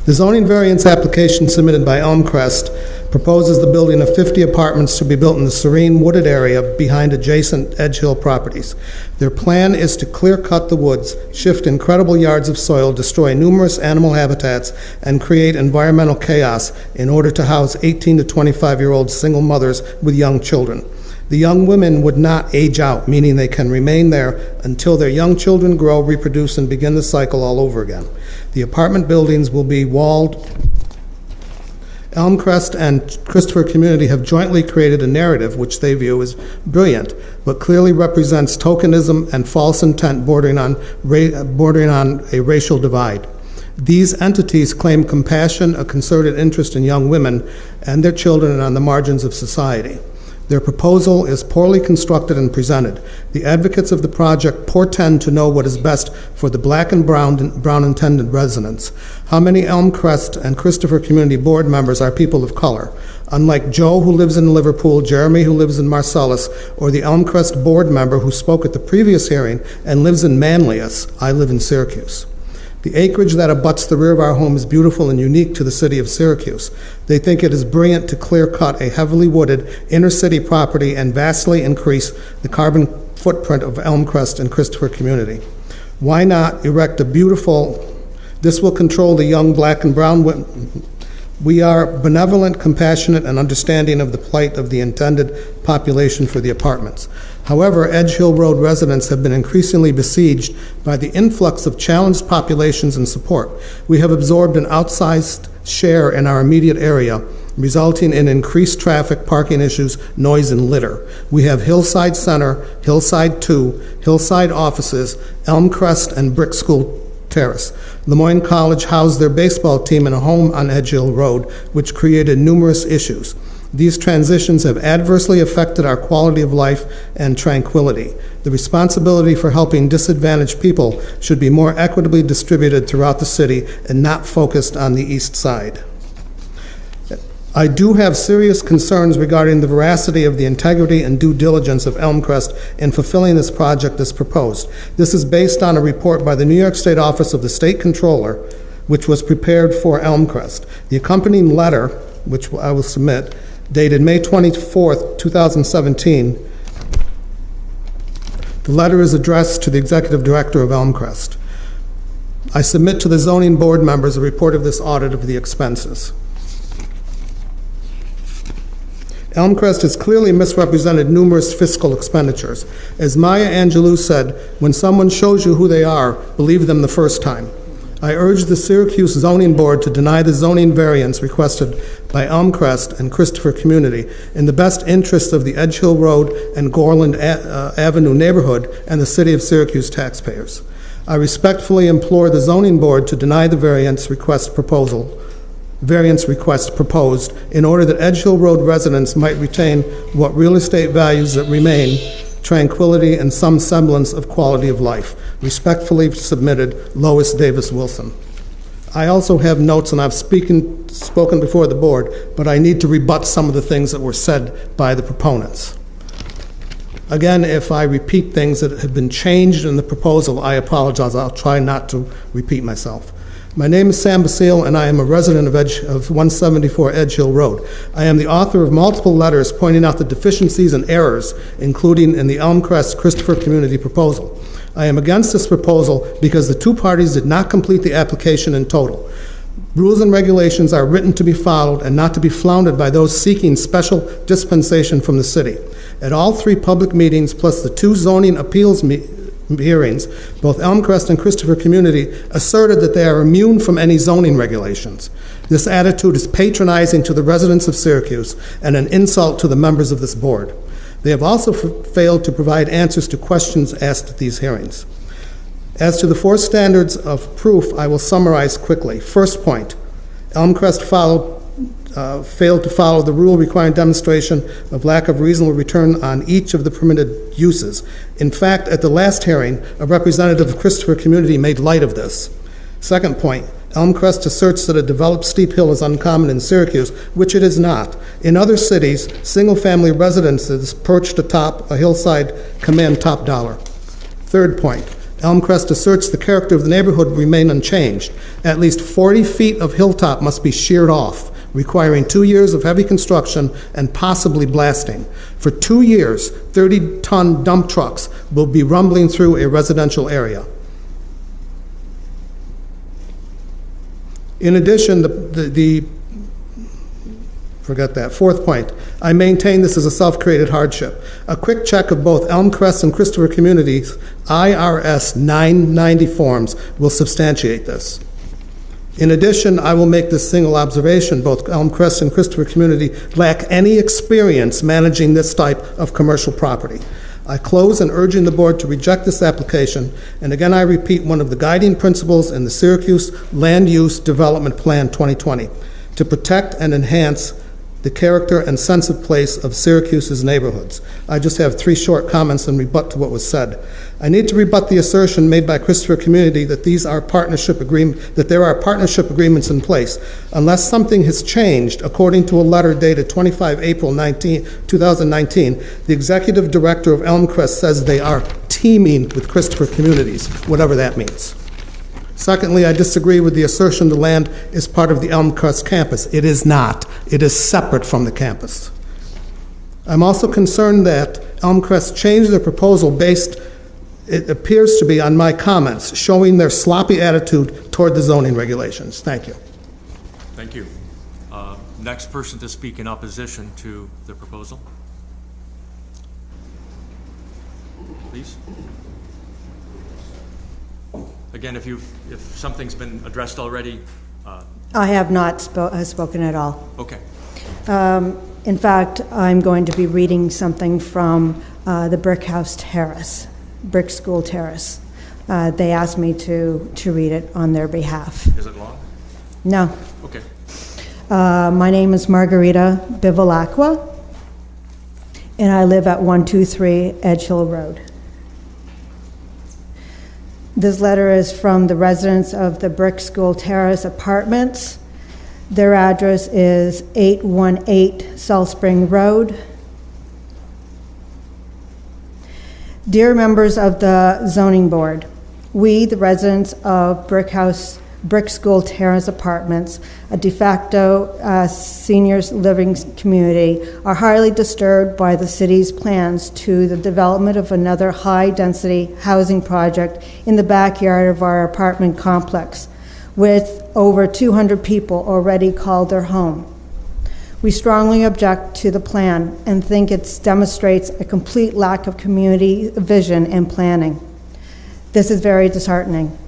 Speaker 13: The zoning variance application submitted by Elmcrest proposes the building of 50 apartments to be built in the serene wooded area behind adjacent Edge Hill properties. Their plan is to clear-cut the woods, shift incredible yards of soil, destroy numerous animal habitats, and create environmental chaos in order to house 18 to 25-year-old single mothers with young children. The young women would not age out, meaning they can remain there until their young children grow, reproduce, and begin the cycle all over again. The apartment buildings will be walled. Elmcrest and Christopher Community have jointly created a narrative which they view as brilliant, but clearly represents tokenism and false intent bordering on a racial divide. These entities claim compassion, a concerted interest in young women and their children on the margins of society. Their proposal is poorly constructed and presented. The advocates of the project portend to know what is best for the black and brown intended residents. How many Elmcrest and Christopher Community Board members are people of color? Unlike Joe, who lives in Liverpool, Jeremy, who lives in Marcellus, or the Elmcrest board member who spoke at the previous hearing and lives in Manlius, I live in Syracuse. The acreage that abuts the rear of our home is beautiful and unique to the city of Syracuse. They think it is brilliant to clear-cut a heavily wooded inner-city property and vastly increase the carbon footprint of Elmcrest and Christopher Community. Why not erect a beautiful, this will control the young black and brown women. We are benevolent, compassionate, and understanding of the plight of the intended population for the apartments. However, Edge Hill Road residents have been increasingly besieged by the influx of challenged populations and support. We have absorbed an outsized share in our immediate area, resulting in increased traffic, parking issues, noise, and litter. We have Hillside Center, Hillside 2, Hillside offices, Elmcrest, and Brick School Terrace. Lemoyne College housed their baseball team in a home on Edge Hill Road, which created numerous issues. These transitions have adversely affected our quality of life and tranquility. The responsibility for helping disadvantaged people should be more equitably distributed throughout the city and not focused on the east side. I do have serious concerns regarding the veracity of the integrity and due diligence of Elmcrest in fulfilling this project as proposed. This is based on a report by the New York State Office of the State Controller, which was prepared for Elmcrest. The accompanying letter, which I will submit, dated May 24th, 2017. The letter is addressed to the Executive Director of Elmcrest. I submit to the zoning board members a report of this audit of the expenses. Elmcrest has clearly misrepresented numerous fiscal expenditures. As Maya Angelou said, when someone shows you who they are, believe them the first time. I urge the Syracuse Zoning Board to deny the zoning variance requested by Elmcrest and Christopher Community in the best interests of the Edge Hill Road and Gorland Avenue neighborhood and the city of Syracuse taxpayers. I respectfully implore the Zoning Board to deny the variance request proposed in order that Edge Hill Road residents might retain what real estate values that remain, tranquility, and some semblance of quality of life. Respectfully submitted, Lois Davis Wilson. I also have notes, and I've spoken before the board, but I need to rebut some of the things that were said by the proponents. Again, if I repeat things that have been changed in the proposal, I apologize. I'll try not to repeat myself. My name is Sam Basile, and I am a resident of 174 Edge Hill Road. I am the author of multiple letters pointing out the deficiencies and errors, including in the Elmcrest Christopher Community proposal. I am against this proposal because the two parties did not complete the application in total. Rules and regulations are written to be followed and not to be floundered by those seeking special dispensation from the city. At all three public meetings, plus the two zoning appeals hearings, both Elmcrest and Christopher Community asserted that they are immune from any zoning regulations. This attitude is patronizing to the residents of Syracuse and an insult to the members of this board. They have also failed to provide answers to questions asked at these hearings. As to the four standards of proof, I will summarize quickly. First point, Elmcrest failed to follow the rule requiring demonstration of lack of reasonable return on each of the permitted uses. In fact, at the last hearing, a representative of Christopher Community made light of this. Second point, Elmcrest asserts that a developed steep hill is uncommon in Syracuse, which it is not. In other cities, single-family residences perched atop a hillside command top dollar. Third point, Elmcrest asserts the character of the neighborhood remain unchanged. At least 40 feet of hilltop must be sheared off, requiring 2 years of heavy construction and possibly blasting. For 2 years, 30-ton dump trucks will be rumbling through a residential area. In addition, the Forget that. Fourth point, I maintain this is a self-created hardship. A quick check of both Elmcrest and Christopher Communities IRS 990 forms will substantiate this. In addition, I will make this single observation: both Elmcrest and Christopher Community lack any experience managing this type of commercial property. I close in urging the board to reject this application, and again I repeat one of the guiding principles in the Syracuse Land Use Development Plan 2020, to protect and enhance the character and sense of place of Syracuse's neighborhoods. I just have 3 short comments in rebut to what was said. I need to rebut the assertion made by Christopher Community that there are partnership agreements in place. Unless something has changed, according to a letter dated 25 April 2019, the executive director of Elmcrest says they are teaming with Christopher Communities, whatever that means. Secondly, I disagree with the assertion the land is part of the Elmcrest campus. It is not. It is separate from the campus. I'm also concerned that Elmcrest changed their proposal based, it appears to be, on my comments, showing their sloppy attitude toward the zoning regulations. Thank you.
Speaker 6: Thank you. Next person to speak in opposition to the proposal. Please. Again, if something's been addressed already.
Speaker 14: I have not spoken at all.
Speaker 6: Okay.
Speaker 14: In fact, I'm going to be reading something from the Brick School Terrace. They asked me to read it on their behalf.
Speaker 6: Is it long?
Speaker 14: No.
Speaker 6: Okay.
Speaker 14: My name is Margarita Bivalacqua, and I live at 123 Edge Hill Road. This letter is from the residents of the Brick School Terrace Apartments. Their address is 818 South Spring Road. Dear members of the Zoning Board, we, the residents of Brick School Terrace Apartments, a de facto seniors living community, are highly disturbed by the city's plans to the development of another high-density housing project in the backyard of our apartment complex, with over 200 people already called their home. We strongly object to the plan and think it demonstrates a complete lack of community vision and planning. This is very disheartening.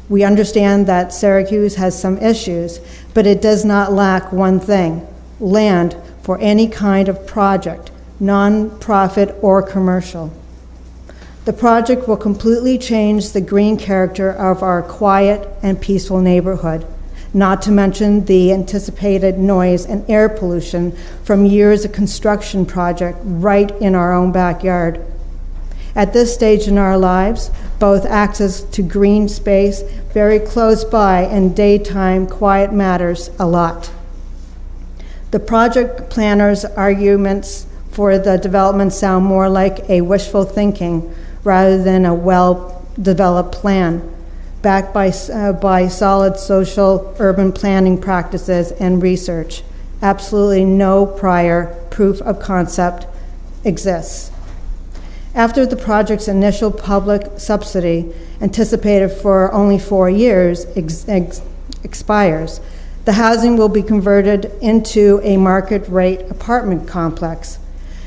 Speaker 14: We understand that Syracuse has some issues, but it does not lack one thing: land for any kind of project, non-profit or commercial. The project will completely change the green character of our quiet and peaceful neighborhood, not to mention the anticipated noise and air pollution from years of construction project right in our own backyard. At this stage in our lives, both access to green space very close by and daytime quiet matters a lot. The project planner's arguments for the development sound more like a wishful thinking rather than a well-developed plan, backed by solid social urban planning practices and research. Absolutely no prior proof of concept exists. After the project's initial public subsidy, anticipated for only 4 years, expires, the housing will be converted into a market-rate apartment complex.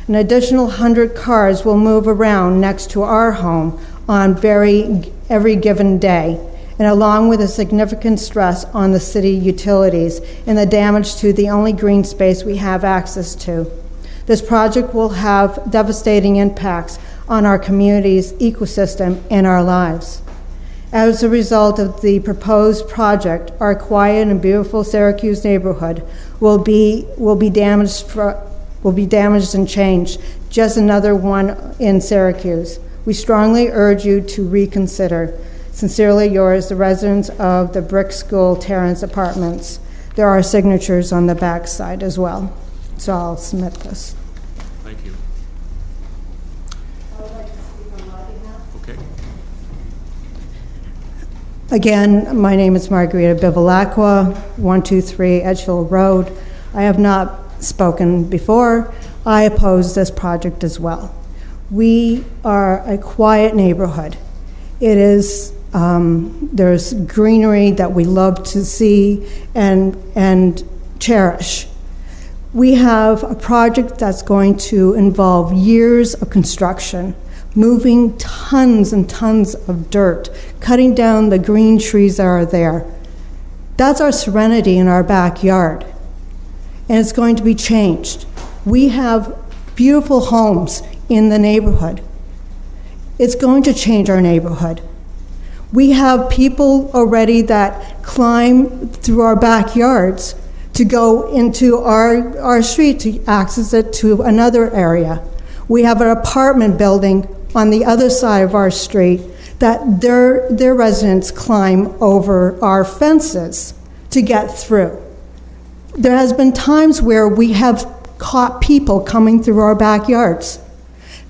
Speaker 14: An additional 100 cars will move around next to our home on every given day, and along with a significant stress on the city utilities and the damage to the only green space we have access to. This project will have devastating impacts on our community's ecosystem and our lives. As a result of the proposed project, our quiet and beautiful Syracuse neighborhood will be damaged and changed. Just another one in Syracuse. We strongly urge you to reconsider. Sincerely yours, the residents of the Brick School Terrace Apartments. There are signatures on the back side as well, so I'll submit this.
Speaker 6: Thank you. Okay.
Speaker 14: Again, my name is Margarita Bivalacqua, 123 Edgehill Road. I have not spoken before. I oppose this project as well. We are a quiet neighborhood. It is, there's greenery that we love to see and cherish. We have a project that's going to involve years of construction, moving tons and tons of dirt, cutting down the green trees that are there. That's our serenity in our backyard, and it's going to be changed. We have beautiful homes in the neighborhood. It's going to change our neighborhood. We have people already that climb through our backyards to go into our street to access it to another area. We have an apartment building on the other side of our street that their residents climb over our fences to get through. There has been times where we have caught people coming through our backyards.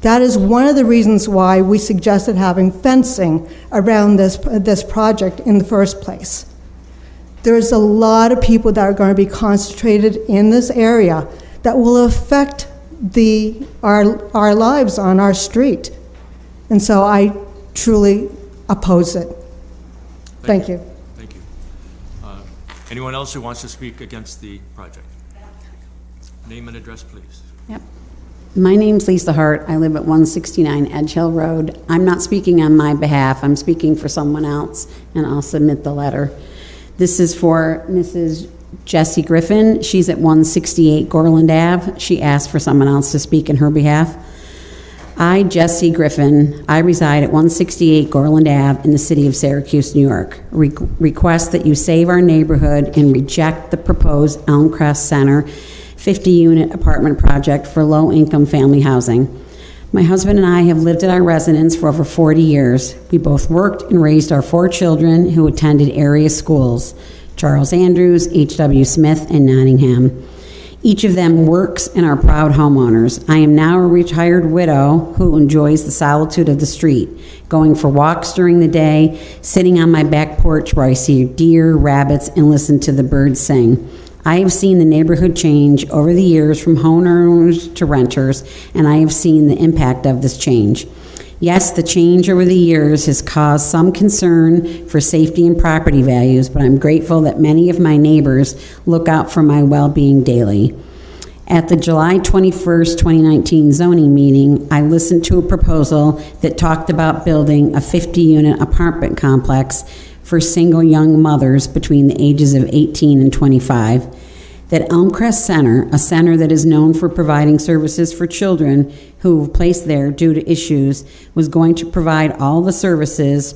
Speaker 14: That is one of the reasons why we suggested having fencing around this project in the first place. There's a lot of people that are going to be concentrated in this area that will affect our lives on our street. And so I truly oppose it. Thank you.
Speaker 6: Thank you. Anyone else who wants to speak against the project? Name and address, please.
Speaker 15: Yep. My name's Lisa Hart. I live at 169 Edge Hill Road. I'm not speaking on my behalf. I'm speaking for someone else, and I'll submit the letter. This is for Mrs. Jessie Griffin. She's at 168 Gorland Ave. She asked for someone else to speak in her behalf. I, Jessie Griffin, I reside at 168 Gorland Ave in the city of Syracuse, New York. Request that you save our neighborhood and reject the proposed Elmcrest Center 50-unit apartment project for low-income family housing. My husband and I have lived at our residence for over 40 years. We both worked and raised our 4 children who attended area schools, Charles Andrews, H.W. Smith, and Nottingham. Each of them works and are proud homeowners. I am now a retired widow who enjoys the solitude of the street, going for walks during the day, sitting on my back porch where I see deer, rabbits, and listen to the birds sing. I have seen the neighborhood change over the years from homeowners to renters, and I have seen the impact of this change. Yes, the change over the years has caused some concern for safety and property values, but I'm grateful that many of my neighbors look out for my well-being daily. At the July 21st, 2019 zoning meeting, I listened to a proposal that talked about building a 50-unit apartment complex for single young mothers between the ages of 18 and 25. That Elmcrest Center, a center that is known for providing services for children who were placed there due to issues, was going to provide all the services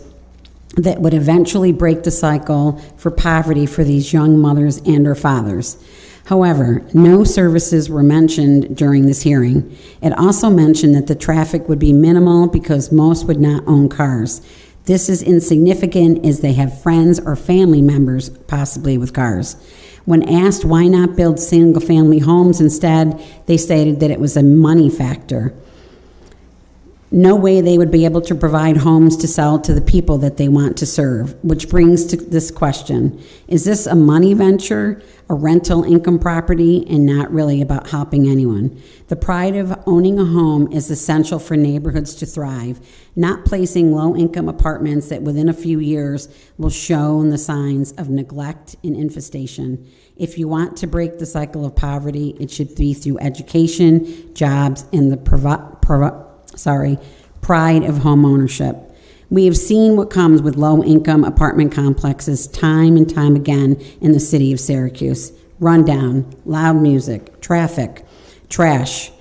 Speaker 15: that would eventually break the cycle for poverty for these young mothers and or fathers. However, no services were mentioned during this hearing. It also mentioned that the traffic would be minimal because most would not own cars. This is insignificant as they have friends or family members possibly with cars. When asked why not build single-family homes instead, they stated that it was a money factor. No way they would be able to provide homes to sell to the people that they want to serve, which brings to this question. Is this a money venture, a rental income property, and not really about helping anyone? The pride of owning a home is essential for neighborhoods to thrive, not placing low-income apartments that within a few years will show the signs of neglect and infestation. If you want to break the cycle of poverty, it should be through education, jobs, and the pride of home ownership. We have seen what comes with low-income apartment complexes time and time again in the city of Syracuse. Rundown, loud music, traffic, trash,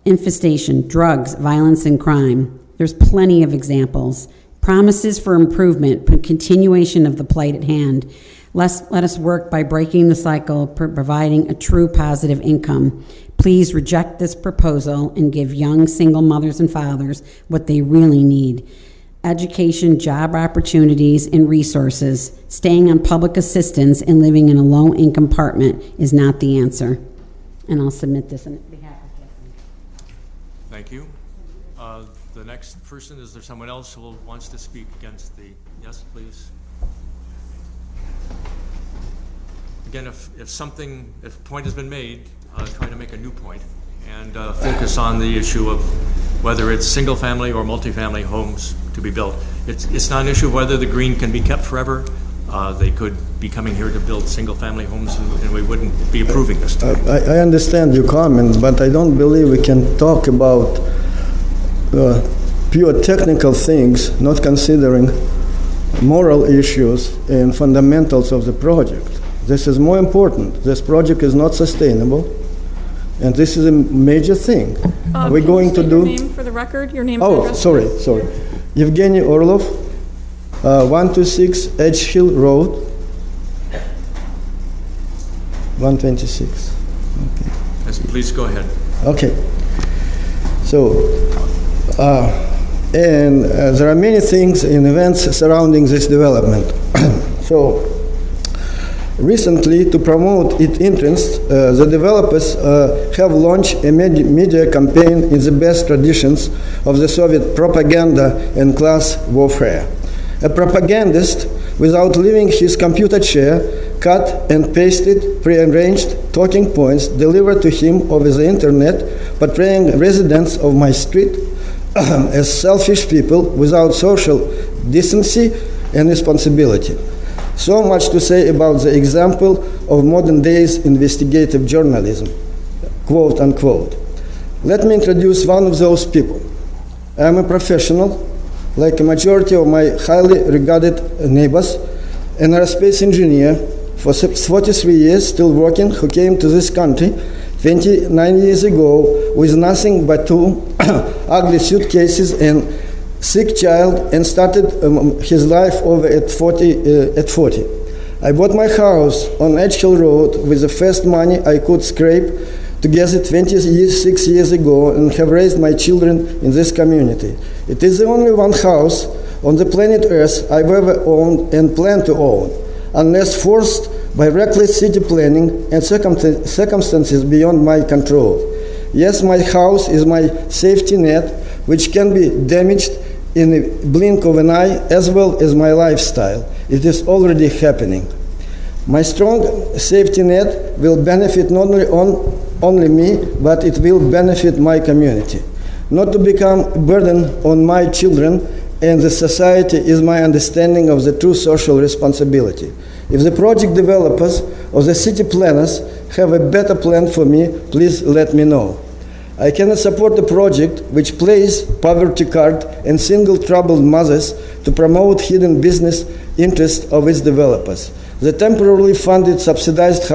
Speaker 15: infestation, drugs, violence, and crime. There's plenty of examples. Promises for improvement, but continuation of the plight at hand. Let us work by breaking the cycle, providing a true positive income. Please reject this proposal and give young single mothers and fathers what they really need. Education, job opportunities, and resources. Staying on public assistance and living in a low-income apartment is not the answer. And I'll submit this on behalf of Jesse.
Speaker 6: Thank you. The next person, is there someone else who wants to speak against the, yes, please? Again, if a point has been made, try to make a new point and focus on the issue of whether it's single-family or multifamily homes to be built. It's not an issue of whether the green can be kept forever. they could be coming here to build single-family homes, and we wouldn't be approving this today.
Speaker 16: I understand your comments, but I don't believe we can talk about pure technical things, not considering moral issues and fundamentals of the project. This is more important. This project is not sustainable, and this is a major thing. We're going to do.
Speaker 5: Your name for the record. Your name. and
Speaker 16: Oh,
Speaker 5: address,
Speaker 16: sorry.
Speaker 5: please.
Speaker 16: Evgeny Orlov, 126 Edge Hill Road, 126.
Speaker 6: Yes, please go ahead.
Speaker 16: Okay. So, there are many things and events surrounding this development. So, recently, to promote its interests, the developers have launched a media campaign in the best traditions of the Soviet propaganda and class warfare. A propagandist, without leaving his computer chair, cut and pasted prearranged talking points delivered to him over the internet, portraying residents of my street as selfish people without social decency and responsibility. So much to say about the example of modern days investigative journalism, quote unquote. Let me introduce one of those people. I am a professional, like a majority of my highly regarded neighbors, an aerospace engineer for 43 years, still working, who came to this country 29 years ago with nothing but 2 ugly suitcases and sick child, and started his life over at 40. I bought my house on Edge Hill Road with the first money I could scrape together 26 years ago, and have raised my children in this community. It is the only one house on the planet Earth I've ever owned and plan to own, unless forced by reckless city planning and circumstances beyond my control. Yes, my house is my safety net, which can be damaged in the blink of an eye, as well as my lifestyle. It is already happening. My strong safety net will benefit not only me, but it will benefit my community. Not to become a burden on my children and the society is my understanding of the true social responsibility. If the project developers or the city planners have a better plan for me, please let me know. I cannot support a project which plays poverty card and single troubled mothers to promote hidden business interests of its developers. The temporarily funded subsidized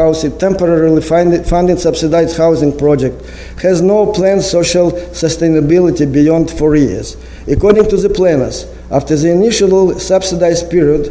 Speaker 16: housing project has no planned social sustainability beyond 4 years. According to the planners, after the initial subsidized period,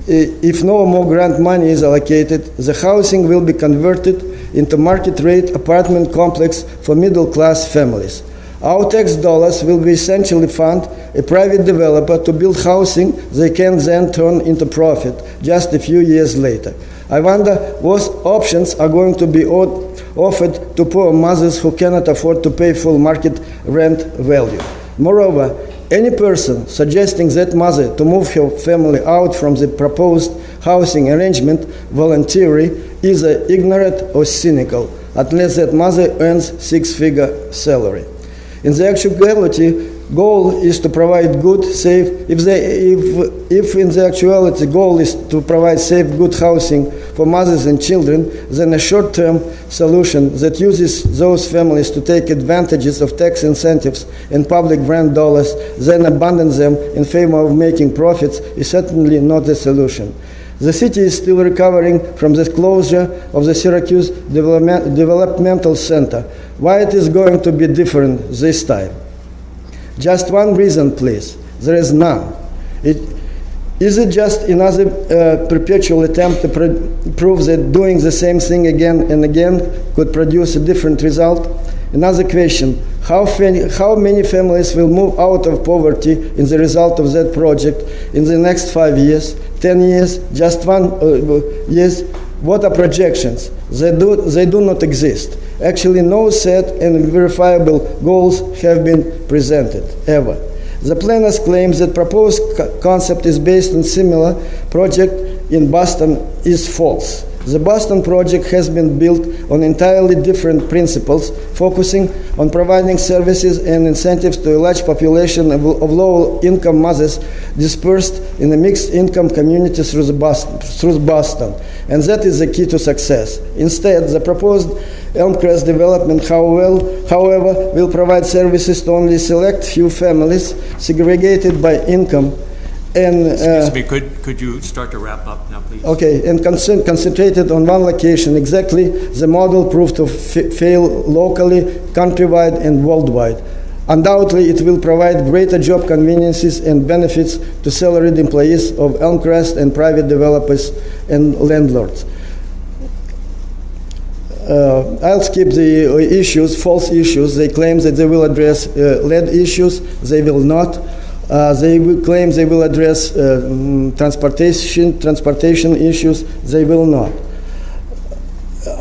Speaker 16: if no more grant money is allocated, the housing will be converted into market rate apartment complex for middle class families. Our tax dollars will be essentially fund a private developer to build housing they can then turn into profit just a few years later. I wonder what options are going to be offered to poor mothers who cannot afford to pay full market rent value. Moreover, any person suggesting that mother to move her family out from the proposed housing arrangement voluntarily is ignorant or cynical, unless that mother earns six-figure salary. In the actuality, goal is to provide good, safe. If in the actuality goal is to provide safe, good housing for mothers and children, then a short-term solution that uses those families to take advantages of tax incentives and public grant dollars, then abandon them in favor of making profits, is certainly not the solution. The city is still recovering from the closure of the Syracuse Developmental Center. Why it is going to be different this time? Just one reason, please. There is none. Is it just another perpetual attempt to prove that doing the same thing again and again could produce a different result? Another question, how many families will move out of poverty in the result of that project in the next 5 years, 10 years, just 1 year? What are projections? They do not exist. Actually, no set and verifiable goals have been presented, ever. The planners claim that proposed concept is based on similar project in Boston is false. The Boston project has been built on entirely different principles, focusing on providing services and incentives to a large population of low-income masses dispersed in a mixed-income community through Boston, and that is the key to success. Instead, the proposed Elmcrest development, however, will provide services to only select few families, segregated by income, and
Speaker 6: excuse me, could you start to wrap up now, please?
Speaker 16: Okay, and concentrated on one location. Exactly, the model proved to fail locally, countrywide, and worldwide. Undoubtedly, it will provide greater job conveniences and benefits to salaried employees of Elmcrest and private developers and landlords. I'll skip the issues, false issues. They claim that they will address lead issues. They will not. They will claim they will address transportation issues. They will not.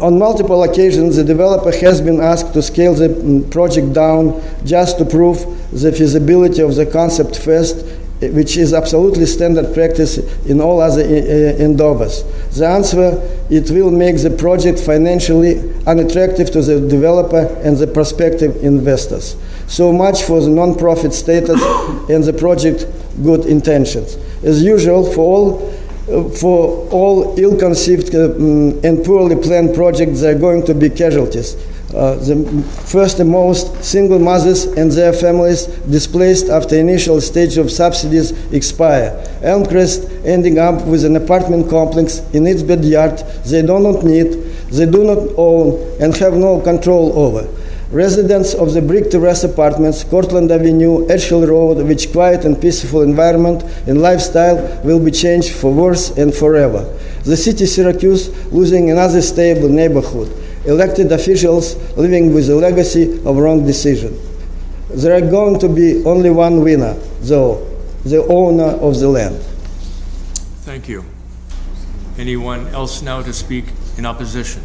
Speaker 16: On multiple occasions, the developer has been asked to scale the project down just to prove the feasibility of the concept first, which is absolutely standard practice in all other endeavors. The answer, it will make the project financially unattractive to the developer and the prospective investors. So much for the non-profit status and the project good intentions. As usual, for all ill-conceived and poorly planned projects, there are going to be casualties. The first and most single mothers and their families displaced after initial stage of subsidies expire. Elmcrest ending up with an apartment complex in its backyard they do not need, they do not own, and have no control over. Residents of the brick terrace apartments, Cortlandt Avenue, Edgehill Road, which quiet and peaceful environment and lifestyle will be changed for worse and forever. The city Syracuse losing another stable neighborhood. Elected officials living with a legacy of wrong decision. There are going to be only one winner, though, the owner of the land.
Speaker 6: Thank you. Anyone else now to speak in opposition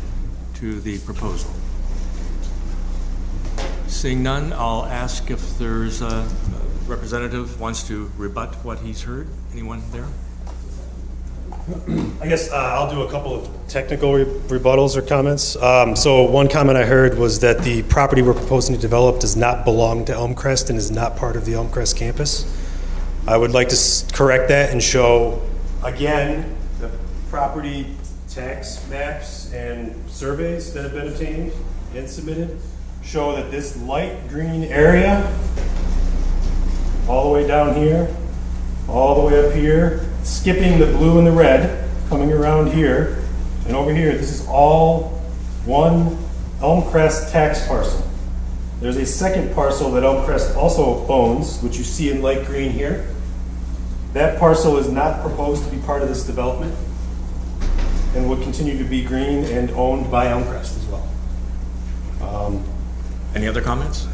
Speaker 6: to the proposal? Seeing none, I'll ask if there's a representative wants to rebut what he's heard. Anyone there?
Speaker 9: I guess I'll do a couple of technical rebuttals or comments. So one comment I heard was that the property we're proposing to develop does not belong to Elmcrest and is not part of the Elmcrest campus. I would like to correct that and show, again, the property tax maps and surveys that have been obtained and submitted show that this light green area, all the way down here, all the way up here, skipping the blue and the red, coming around here, and over here, this is all one Elmcrest tax parcel. There's a second parcel that Elmcrest also owns, which you see in light green here. That parcel is not proposed to be part of this development and will continue to be green and owned by Elmcrest as well.
Speaker 6: Any other comments?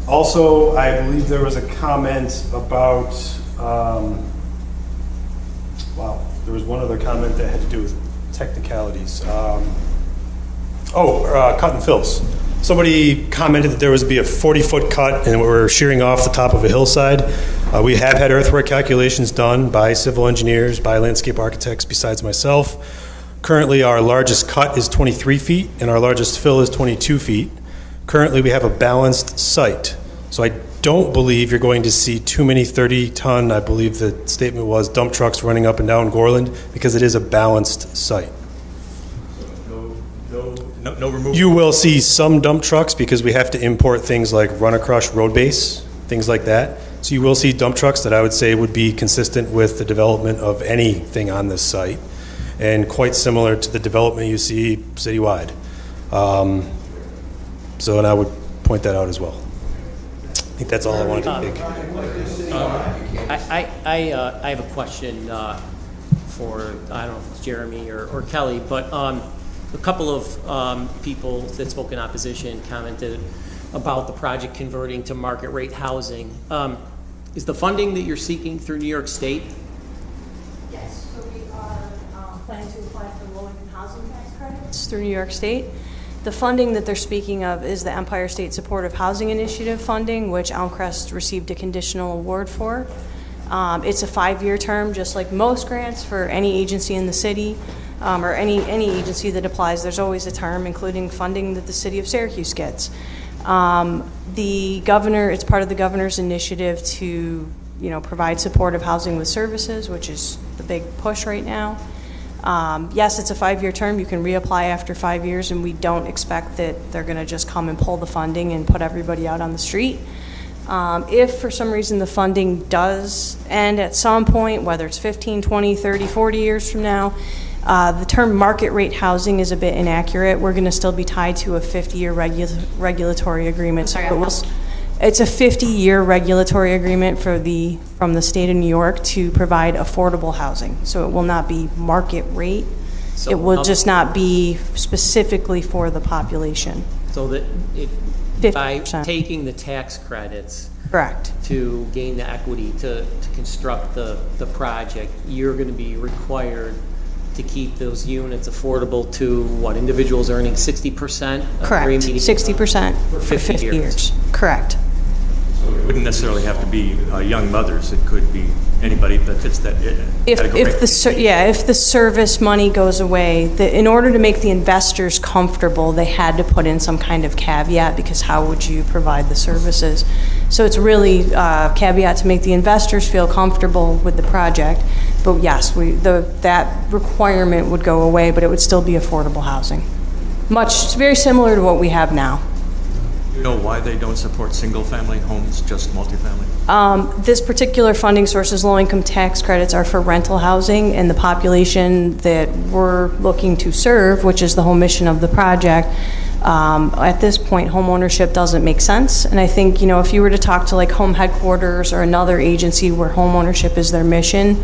Speaker 9: Also, I believe there was a comment about, there was one other comment that had to do with technicalities. Cut and fills. Somebody commented that there was to be a 40-foot cut and we're shearing off the top of a hillside. We have had earthwork calculations done by civil engineers, by landscape architects besides myself. Currently, our largest cut is 23 feet and our largest fill is 22 feet. Currently, we have a balanced site. So I don't believe you're going to see too many 30-ton, I believe the statement was, dump trucks running up and down Gorland because it is a balanced site.
Speaker 6: No removal?
Speaker 9: You will see some dump trucks because we have to import things like run-across road base, things like that. So you will see dump trucks that I would say would be consistent with the development of anything on this site and quite similar to the development you see citywide. And I would point that out as well. I think that's all I wanted to make.
Speaker 2: I have a question for, I don't know if it's Jeremy or Kelly, but a couple of people that spoke in opposition commented about the project converting to market rate housing. Is the funding that you're seeking through New York State?
Speaker 8: Yes, so we are planning to apply for low-income housing tax credits through New York State. The funding that they're speaking of is the Empire State Supportive Housing Initiative funding, which Elmcrest received a conditional award for. It's a 5-year term, just like most grants for any agency in the city. or any agency that applies, there's always a term, including funding that the city of Syracuse gets. The governor, it's part of the governor's initiative to, provide supportive housing with services, which is the big push right now. Yes, it's a 5-year term. You can reapply after 5 years, and we don't expect that they're going to just come and pull the funding and put everybody out on the street. If for some reason the funding does end at some point, whether it's 15, 20, 30, 40 years from now, the term market rate housing is a bit inaccurate. We're going to still be tied to a 50-year regulatory agreement. So it's a 50-year regulatory agreement from the state of New York to provide affordable housing. So it will not be market rate.
Speaker 2: So
Speaker 8: it will just not be specifically for the population.
Speaker 2: So that by
Speaker 8: 50%.
Speaker 2: taking the tax credits
Speaker 8: Correct.
Speaker 2: to gain the equity to construct the project, you're going to be required to keep those units affordable to what, individuals earning 60%?
Speaker 8: Correct. 60% for 50 years. Correct.
Speaker 6: So it wouldn't necessarily have to be young mothers. It could be anybody that fits that category.
Speaker 8: If the service money goes away, in order to make the investors comfortable, they had to put in some kind of caveat, because how would you provide the services? So it's really a caveat to make the investors feel comfortable with the project. But yes, that requirement would go away, but it would still be affordable housing. It's very similar to what we have now.
Speaker 6: Do you know why they don't support single-family homes, just multifamily?
Speaker 8: This particular funding source's low-income tax credits are for rental housing, and the population that we're looking to serve, which is the whole mission of the project, at this point, home ownership doesn't make sense. And I think, if you were to talk to like Home Headquarters or another agency where home ownership is their mission,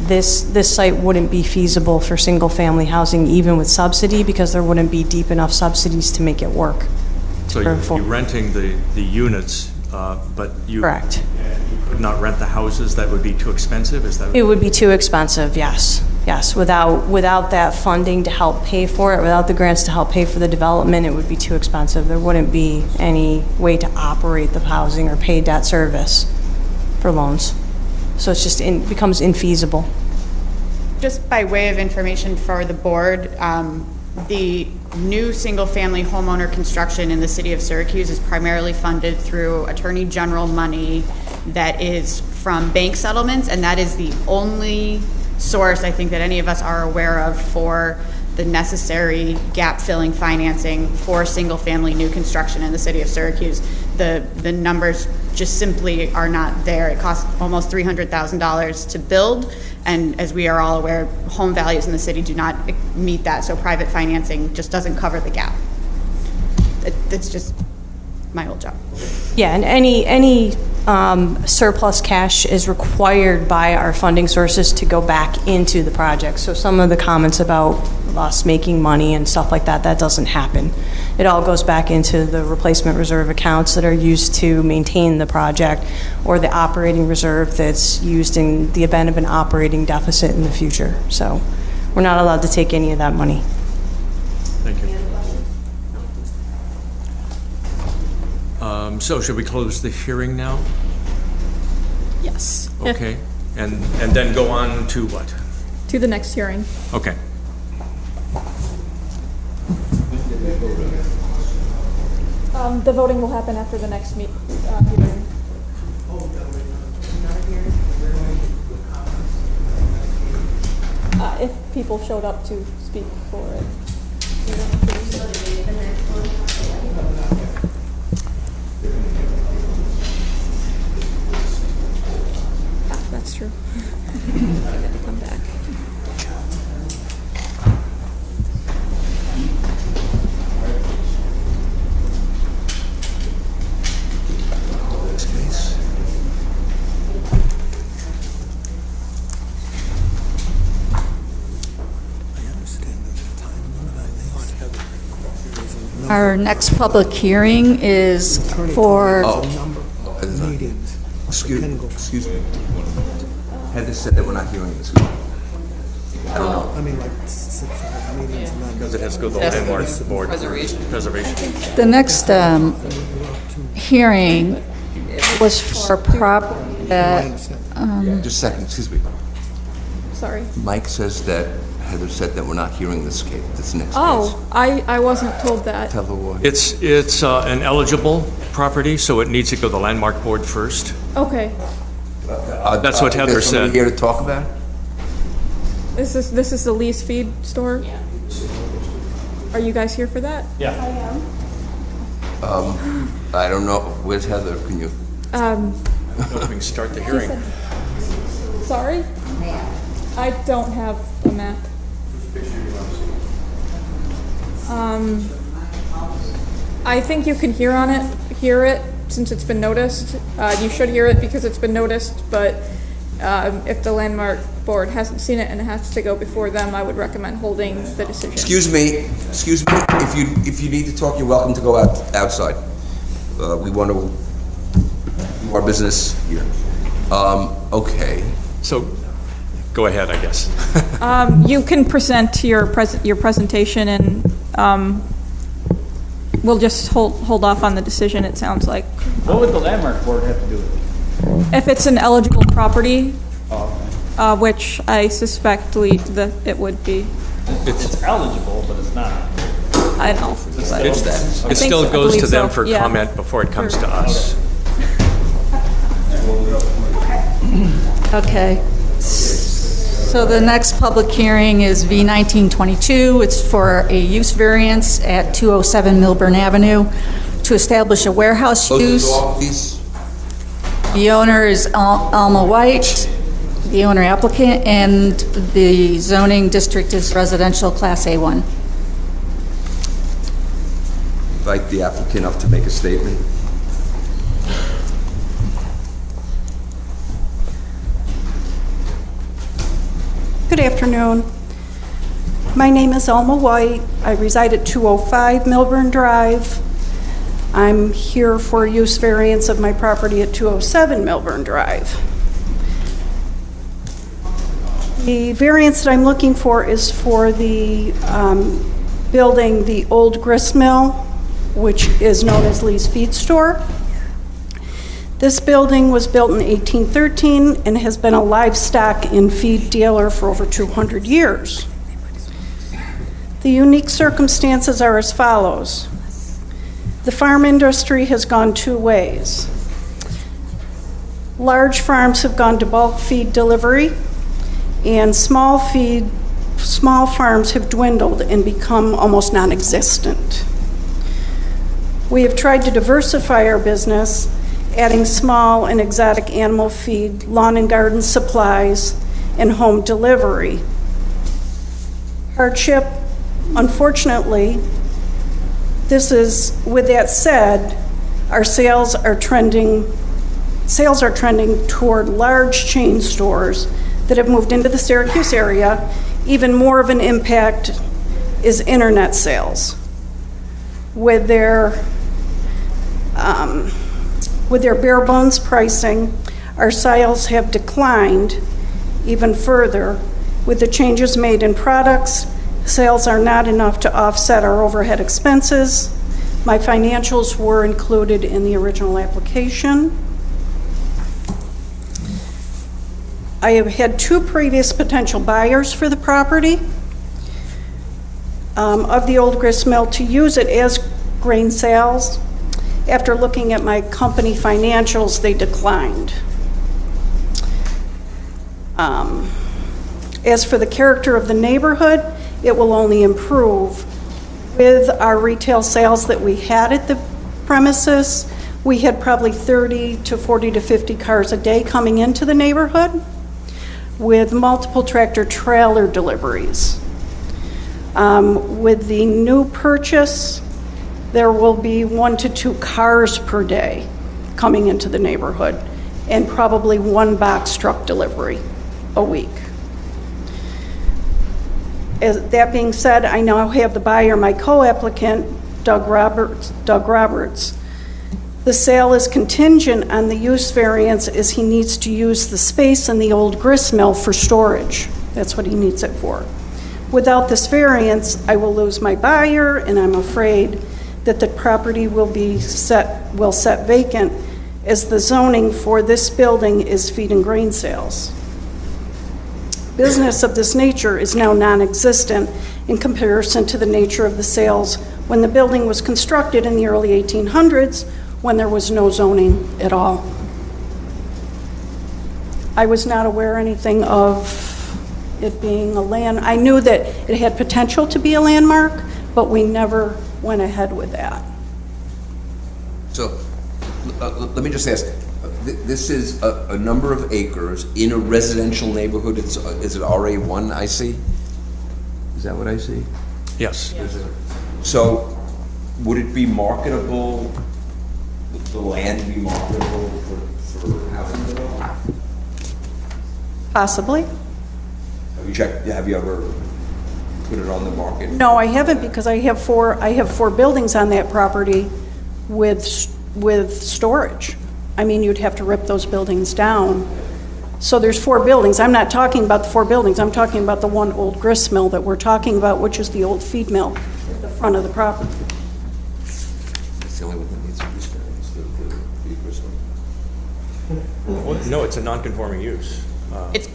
Speaker 8: this site wouldn't be feasible for single-family housing, even with subsidy, because there wouldn't be deep enough subsidies to make it work.
Speaker 6: So you're renting the units, but you
Speaker 8: Correct.
Speaker 6: You could not rent the houses? That would be too expensive? Is that?
Speaker 8: It would be too expensive, yes. Yes, without that funding to help pay for it, without the grants to help pay for the development, it would be too expensive. There wouldn't be any way to operate the housing or pay debt service for loans. So it's just becomes infeasible.
Speaker 17: Just by way of information for the board, the new single-family homeowner construction in the city of Syracuse is primarily funded through Attorney General money that is from bank settlements, and that is the only source I think that any of us are aware of for the necessary gap-filling financing for single-family new construction in the city of Syracuse. The numbers just simply are not there. It costs almost $300,000 to build, and as we are all aware, home values in the city do not meet that, so private financing just doesn't cover the gap. It's just my old job.
Speaker 8: Yeah, and any surplus cash is required by our funding sources to go back into the project. So some of the comments about us making money and stuff like that, that doesn't happen. It all goes back into the replacement reserve accounts that are used to maintain the project, or the operating reserve that's used in the event of an operating deficit in the future. So we're not allowed to take any of that money.
Speaker 6: Thank you. So should we close the hearing now?
Speaker 5: Yes.
Speaker 6: Okay. And then go on to what?
Speaker 5: To the next hearing.
Speaker 6: Okay.
Speaker 5: The voting will happen after the next hearing. If people showed up to speak for it. That's true. I had to come back.
Speaker 4: Our next public hearing is for...
Speaker 1: Excuse me. Heather said that we're not hearing this week. I don't know.
Speaker 13: I mean, like 6 meetings and then...
Speaker 6: Because it has to go to the landmark board. Preservation.
Speaker 4: The next hearing was for property that...
Speaker 1: Just a second, excuse me.
Speaker 5: Sorry.
Speaker 1: Mike says that Heather said that we're not hearing this case, this next case.
Speaker 5: Oh, I wasn't told that.
Speaker 1: Tell her why.
Speaker 6: It's an eligible property, so it needs to go to the landmark board first.
Speaker 5: Okay.
Speaker 6: That's what Heather
Speaker 1: Is there somebody
Speaker 6: said.
Speaker 1: here to talk about it?
Speaker 5: This is the Lee's Feed store? Yeah. Are you guys here for that?
Speaker 6: Yeah.
Speaker 1: I don't know. Where's Heather? Can you?
Speaker 6: I don't know if we can start the hearing.
Speaker 5: Sorry? I don't have a map. I think you can hear it since it's been noticed. You should hear it because it's been noticed, but if the landmark board hasn't seen it and it has to go before them, I would recommend holding the decision.
Speaker 1: Excuse me. If you need to talk, you're welcome to go outside. We want to do our business here. Okay.
Speaker 6: So, go ahead, I guess.
Speaker 5: You can present your presentation, and we'll just hold off on the decision. It sounds like.
Speaker 18: What would the landmark board have to do with it?
Speaker 5: If it's an eligible property, which I suspect it would be.
Speaker 18: It's eligible, but it's not.
Speaker 5: I don't know.
Speaker 6: It still goes to them for comment before it comes to us.
Speaker 4: Okay. So the next public hearing is V 1922. It's for a use variance at 207 Milburn Avenue to establish a warehouse use. The owner is Alma White, the owner applicant, and the zoning district is residential Class A1.
Speaker 1: Invite the applicant up to make a statement.
Speaker 19: Good afternoon. My name is Alma White. I reside at 205 Milburn Drive. I'm here for use variance of my property at 207 Milburn Drive. The variance that I'm looking for is for the building the old grist mill, which is known as Lee's Feed Store. This building was built in 1813 and has been a livestock and feed dealer for over 200 years. The unique circumstances are as follows. The farm industry has gone two ways. Large farms have gone to bulk feed delivery, and small farms have dwindled and become almost non-existent. We have tried to diversify our business, adding small and exotic animal feed, lawn and garden supplies, and home delivery. Hardship, unfortunately, with that said, our sales are trending toward large chain stores that have moved into the Syracuse area. Even more of an impact is internet sales. With their bare bones pricing, our sales have declined even further. With the changes made in products, sales are not enough to offset our overhead expenses. My financials were included in the original application. I have had two previous potential buyers for the property of the old grist mill to use it as grain sales. After looking at my company financials, they declined. As for the character of the neighborhood, it will only improve. With our retail sales that we had at the premises, we had probably 30 to 40 to 50 cars a day coming into the neighborhood with multiple tractor trailer deliveries. With the new purchase, there will be 1 to 2 cars per day coming into the neighborhood and probably 1 box truck delivery a week. That being said, I now have the buyer, my co-applicant, Doug Roberts. The sale is contingent on the use variance as he needs to use the space in the old grist mill for storage. That's what he needs it for. Without this variance, I will lose my buyer, and I'm afraid that the property will set vacant as the zoning for this building is feed and grain sales. business of this nature is now non-existent in comparison to the nature of the sales when the building was constructed in the early 1800s, when there was no zoning at all. I was not aware anything of it being a land. I knew that it had potential to be a landmark, but we never went ahead with that.
Speaker 1: So, let me just ask, this is a number of acres in a residential neighborhood. Is it RA1 I see? Is that what I see?
Speaker 6: Yes.
Speaker 1: So, would it be marketable, the land be marketable for housing development?
Speaker 19: Possibly.
Speaker 1: Have you checked, have you ever put it on the market?
Speaker 19: No, I haven't, because I have four buildings on that property with storage. I mean, you'd have to rip those buildings down. So there's 4 buildings. I'm not talking about the 4 buildings. I'm talking about the one old grist mill that we're talking about, which is the old feed mill at the front of the property.
Speaker 1: It's the only one that needs a use variance, the grist mill.
Speaker 6: No, it's a non-conforming use.
Speaker 17: It's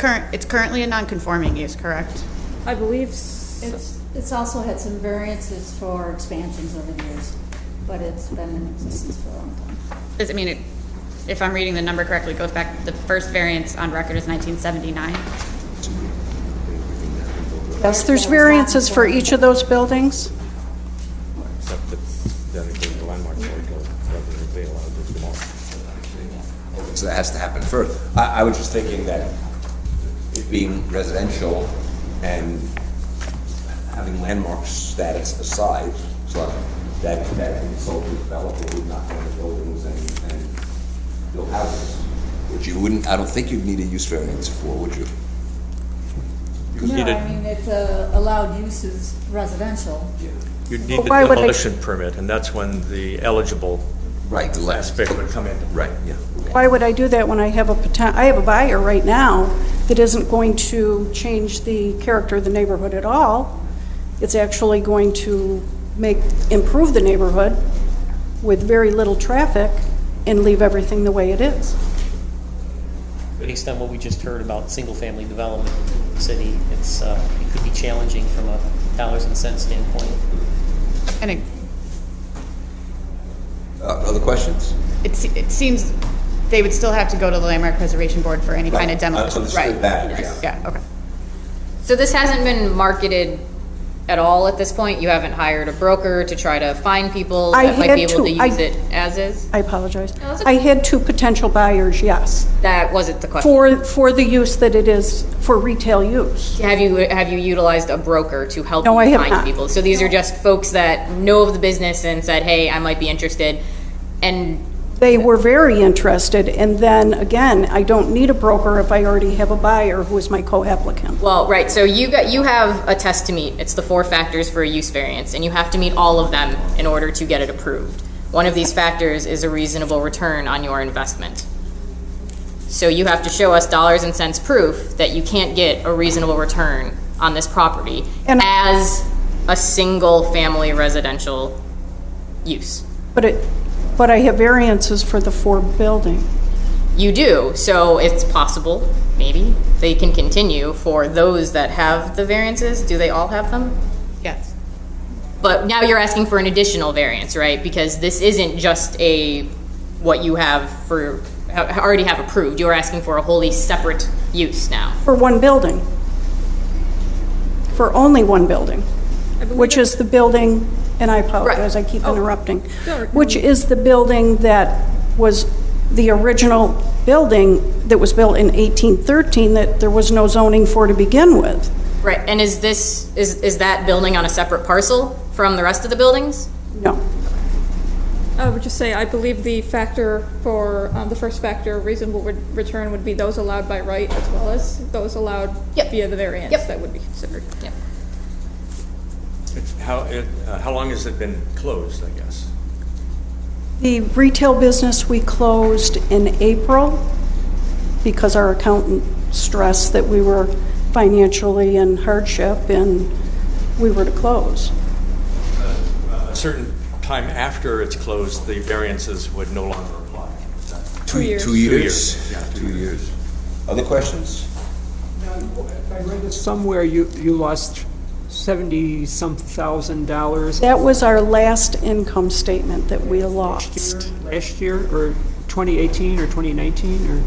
Speaker 17: currently a non-conforming use, correct?
Speaker 5: I believe
Speaker 4: It's also had some variances for expansions over the years, but it's been in existence for a long time.
Speaker 17: I mean, if I'm reading the number correctly, it goes back, the first variance on record is 1979.
Speaker 19: Yes, there's variances for each of those buildings.
Speaker 6: Except that dedicated to landmark, so they allowed this demolished.
Speaker 1: So that has to happen first. I was just thinking that it being residential and having landmark status aside, so that consultant developer would knock down the buildings and build houses, which you wouldn't, I don't think you'd need a use variance for, would you?
Speaker 4: No, I mean, it's allowed uses residential.
Speaker 6: You'd need the demolition permit, and that's when the eligible
Speaker 1: the
Speaker 6: aspect would come in.
Speaker 1: Right, yeah.
Speaker 19: Why would I do that when I have a buyer right now that isn't going to change the character of the neighborhood at all? It's actually going to improve the neighborhood with very little traffic and leave everything the way it is.
Speaker 2: Based on what we just heard about single-family development in the city, it could be challenging from a dollars and cents standpoint.
Speaker 17: And
Speaker 1: other questions?
Speaker 17: it seems they would still have to go to the Landmark Preservation Board for any kind of demolition.
Speaker 1: Right.
Speaker 17: Yeah, okay. So this hasn't been marketed at all at this point? You haven't hired a broker to try to find people that might be able to use it as is?
Speaker 19: I apologize. I had 2 potential buyers, yes.
Speaker 17: That wasn't the question.
Speaker 19: For the use that it is for retail use.
Speaker 17: Have you utilized a broker to help
Speaker 19: No, I
Speaker 17: you
Speaker 19: have
Speaker 17: find
Speaker 19: not.
Speaker 17: people? So these are just folks that know of the business and said, hey, I might be interested, and
Speaker 19: They were very interested, and then, again, I don't need a broker if I already have a buyer who is my co-applicant.
Speaker 17: well, right, so you have a test to meet. It's the 4 factors for a use variance, and you have to meet all of them in order to get it approved. One of these factors is a reasonable return on your investment. So you have to show us dollars and cents proof that you can't get a reasonable return on this property as a single-family residential use.
Speaker 19: But I have variances for the 4 building.
Speaker 17: You do, so it's possible, maybe, they can continue for those that have the variances. Do they all have them? Yes. But now you're asking for an additional variance, right? Because this isn't just what you already have approved. You're asking for a wholly separate use now.
Speaker 19: For 1 building. For only 1 building, which is the building, and I apologize, I keep interrupting, which is the building that was the original building that was built in 1813 that there was no zoning for to begin with.
Speaker 17: Right, and is that building on a separate parcel from the rest of the buildings?
Speaker 19: No.
Speaker 5: I would just say, I believe the factor for, the first factor, reasonable return, would be those allowed by right as well as those allowed via the variance that would be considered.
Speaker 17: Yep.
Speaker 6: How long has it been closed, I guess?
Speaker 19: The retail business we closed in April because our accountant stressed that we were financially in hardship and we were to close.
Speaker 6: A certain time after it's closed, the variances would no longer apply.
Speaker 1: 2 years. 2 years. Yeah, 2 years. Other questions?
Speaker 10: I read this somewhere, you lost $70-some thousand.
Speaker 19: That was our last income statement that we lost.
Speaker 10: Last year, or 2018, or 2019, or?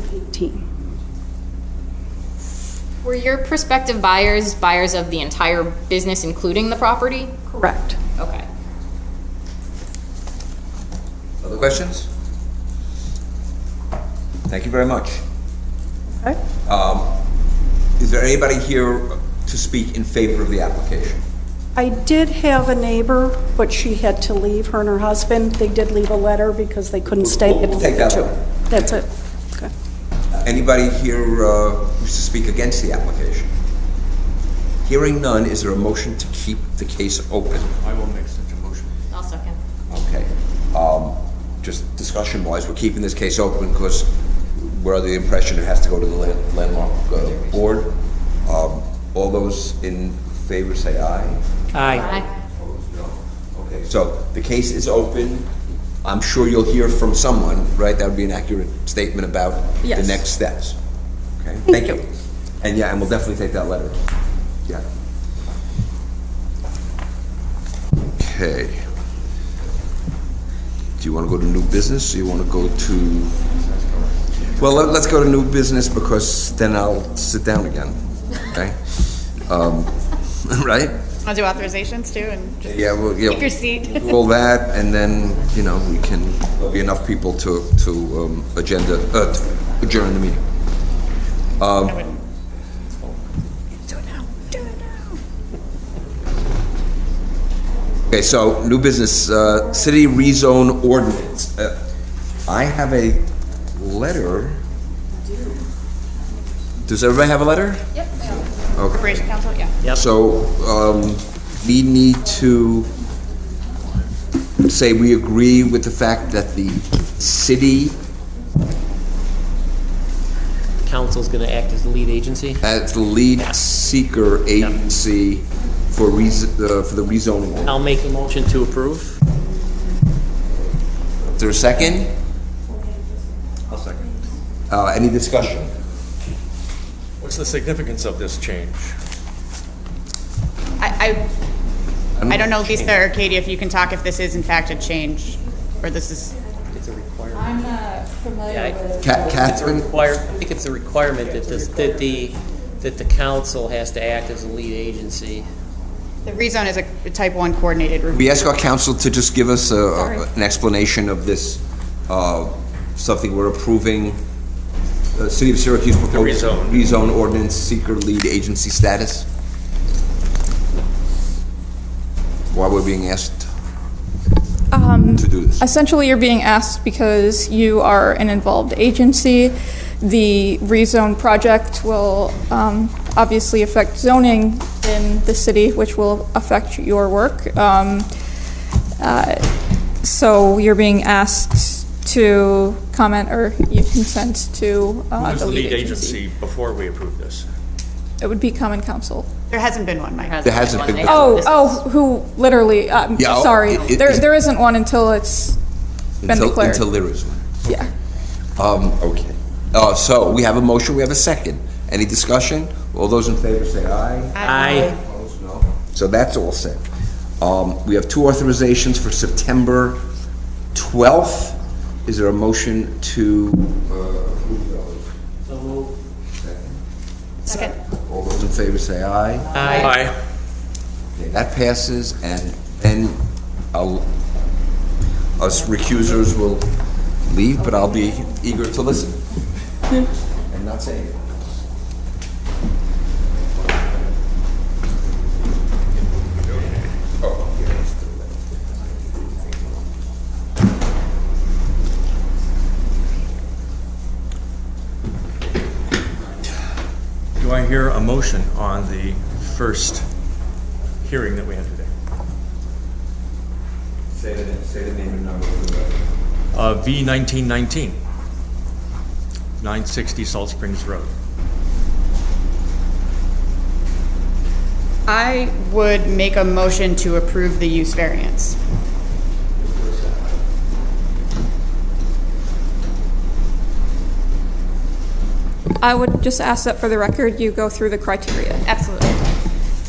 Speaker 19: 2018.
Speaker 3: Were your prospective buyers buyers of the entire business, including the property?
Speaker 19: Correct.
Speaker 3: Okay.
Speaker 1: Other questions? Thank you very much.
Speaker 19: Okay.
Speaker 1: Is there anybody here to speak in favor of the application?
Speaker 19: I did have a neighbor, but she had to leave, her and her husband. They did leave a letter because they couldn't stay.
Speaker 1: We'll take that letter.
Speaker 19: That's it. Okay.
Speaker 1: Anybody here who's to speak against the application? Hearing none, is there a motion to keep the case open?
Speaker 6: I will make such a motion.
Speaker 3: I'll second.
Speaker 1: Okay. Just discussion-wise, we're keeping this case open because we're under the impression it has to go to the landmark board. All those in favor say aye.
Speaker 2: Aye.
Speaker 1: Opposed, no. Okay, so the case is open. I'm sure you'll hear from someone, right? That would be an accurate statement about
Speaker 5: Yes.
Speaker 1: the next steps. Okay, thank you. And yeah, and we'll definitely take that letter. Yeah. Okay. Do you want to go to new business, or you want to go to... Well, let's go to new business because then I'll sit down again, okay? Right?
Speaker 17: I'll do authorizations too and just
Speaker 1: Yeah, well, yeah.
Speaker 17: keep your seat.
Speaker 1: We'll do all that, and then, you know, there'll be enough people to adjourn the meeting.
Speaker 17: Do it now. Do it now.
Speaker 1: Okay, so new business, city rezone ordinance. I have a letter. Does everybody have a letter?
Speaker 17: Yep.
Speaker 1: Okay.
Speaker 17: Corporation Council, yeah.
Speaker 1: So, we need to say we agree with the fact that the city
Speaker 2: Council's going to act as the lead agency.
Speaker 1: as the lead seeker agency for the rezoning.
Speaker 2: I'll make a motion to approve.
Speaker 1: Is there a second?
Speaker 6: I'll second.
Speaker 1: Any discussion?
Speaker 6: What's the significance of this change?
Speaker 17: I don't know, Lisa or Katie, if you can talk if this is in fact a change, or this is...
Speaker 4: I'm not familiar with.
Speaker 1: Catherine?
Speaker 2: I think it's a requirement that the council has to act as a lead agency.
Speaker 17: The rezone is a type 1 coordinated review.
Speaker 1: We ask our council to just give us an explanation of this, something we're approving, the City of Syracuse proposed rezone ordinance seeker lead agency status. Why we're being asked to do this.
Speaker 5: Essentially, you're being asked because you are an involved agency. The rezone project will obviously affect zoning in the city, which will affect your work. So you're being asked to comment or you consent to
Speaker 6: Who's
Speaker 5: the
Speaker 6: the
Speaker 5: lead
Speaker 6: lead
Speaker 5: agency.
Speaker 6: agency before we approve this?
Speaker 5: It would be common council.
Speaker 17: There hasn't been one, Mike.
Speaker 1: There hasn't been.
Speaker 5: Who literally, sorry, there isn't one until it's been declared.
Speaker 1: Until there is one.
Speaker 5: Yeah.
Speaker 1: Okay. So we have a motion, we have a second. Any discussion? All those in favor say aye.
Speaker 2: Aye.
Speaker 1: Opposed, no. So that's all set. We have two authorizations for September 12th. Is there a motion to approve those?
Speaker 2: So moved.
Speaker 17: Second.
Speaker 1: All those in favor say aye.
Speaker 2: Aye.
Speaker 1: Okay, that passes, and then us recusers will leave, but I'll be eager to listen and not say anything.
Speaker 6: Do I hear a motion on the first hearing that we had today?
Speaker 1: Say the name and number.
Speaker 6: V 1919, 960 Salt Springs Road.
Speaker 17: I would make a motion to approve the use variance.
Speaker 5: I would just ask that for the record, you go through the criteria.
Speaker 17: Absolutely.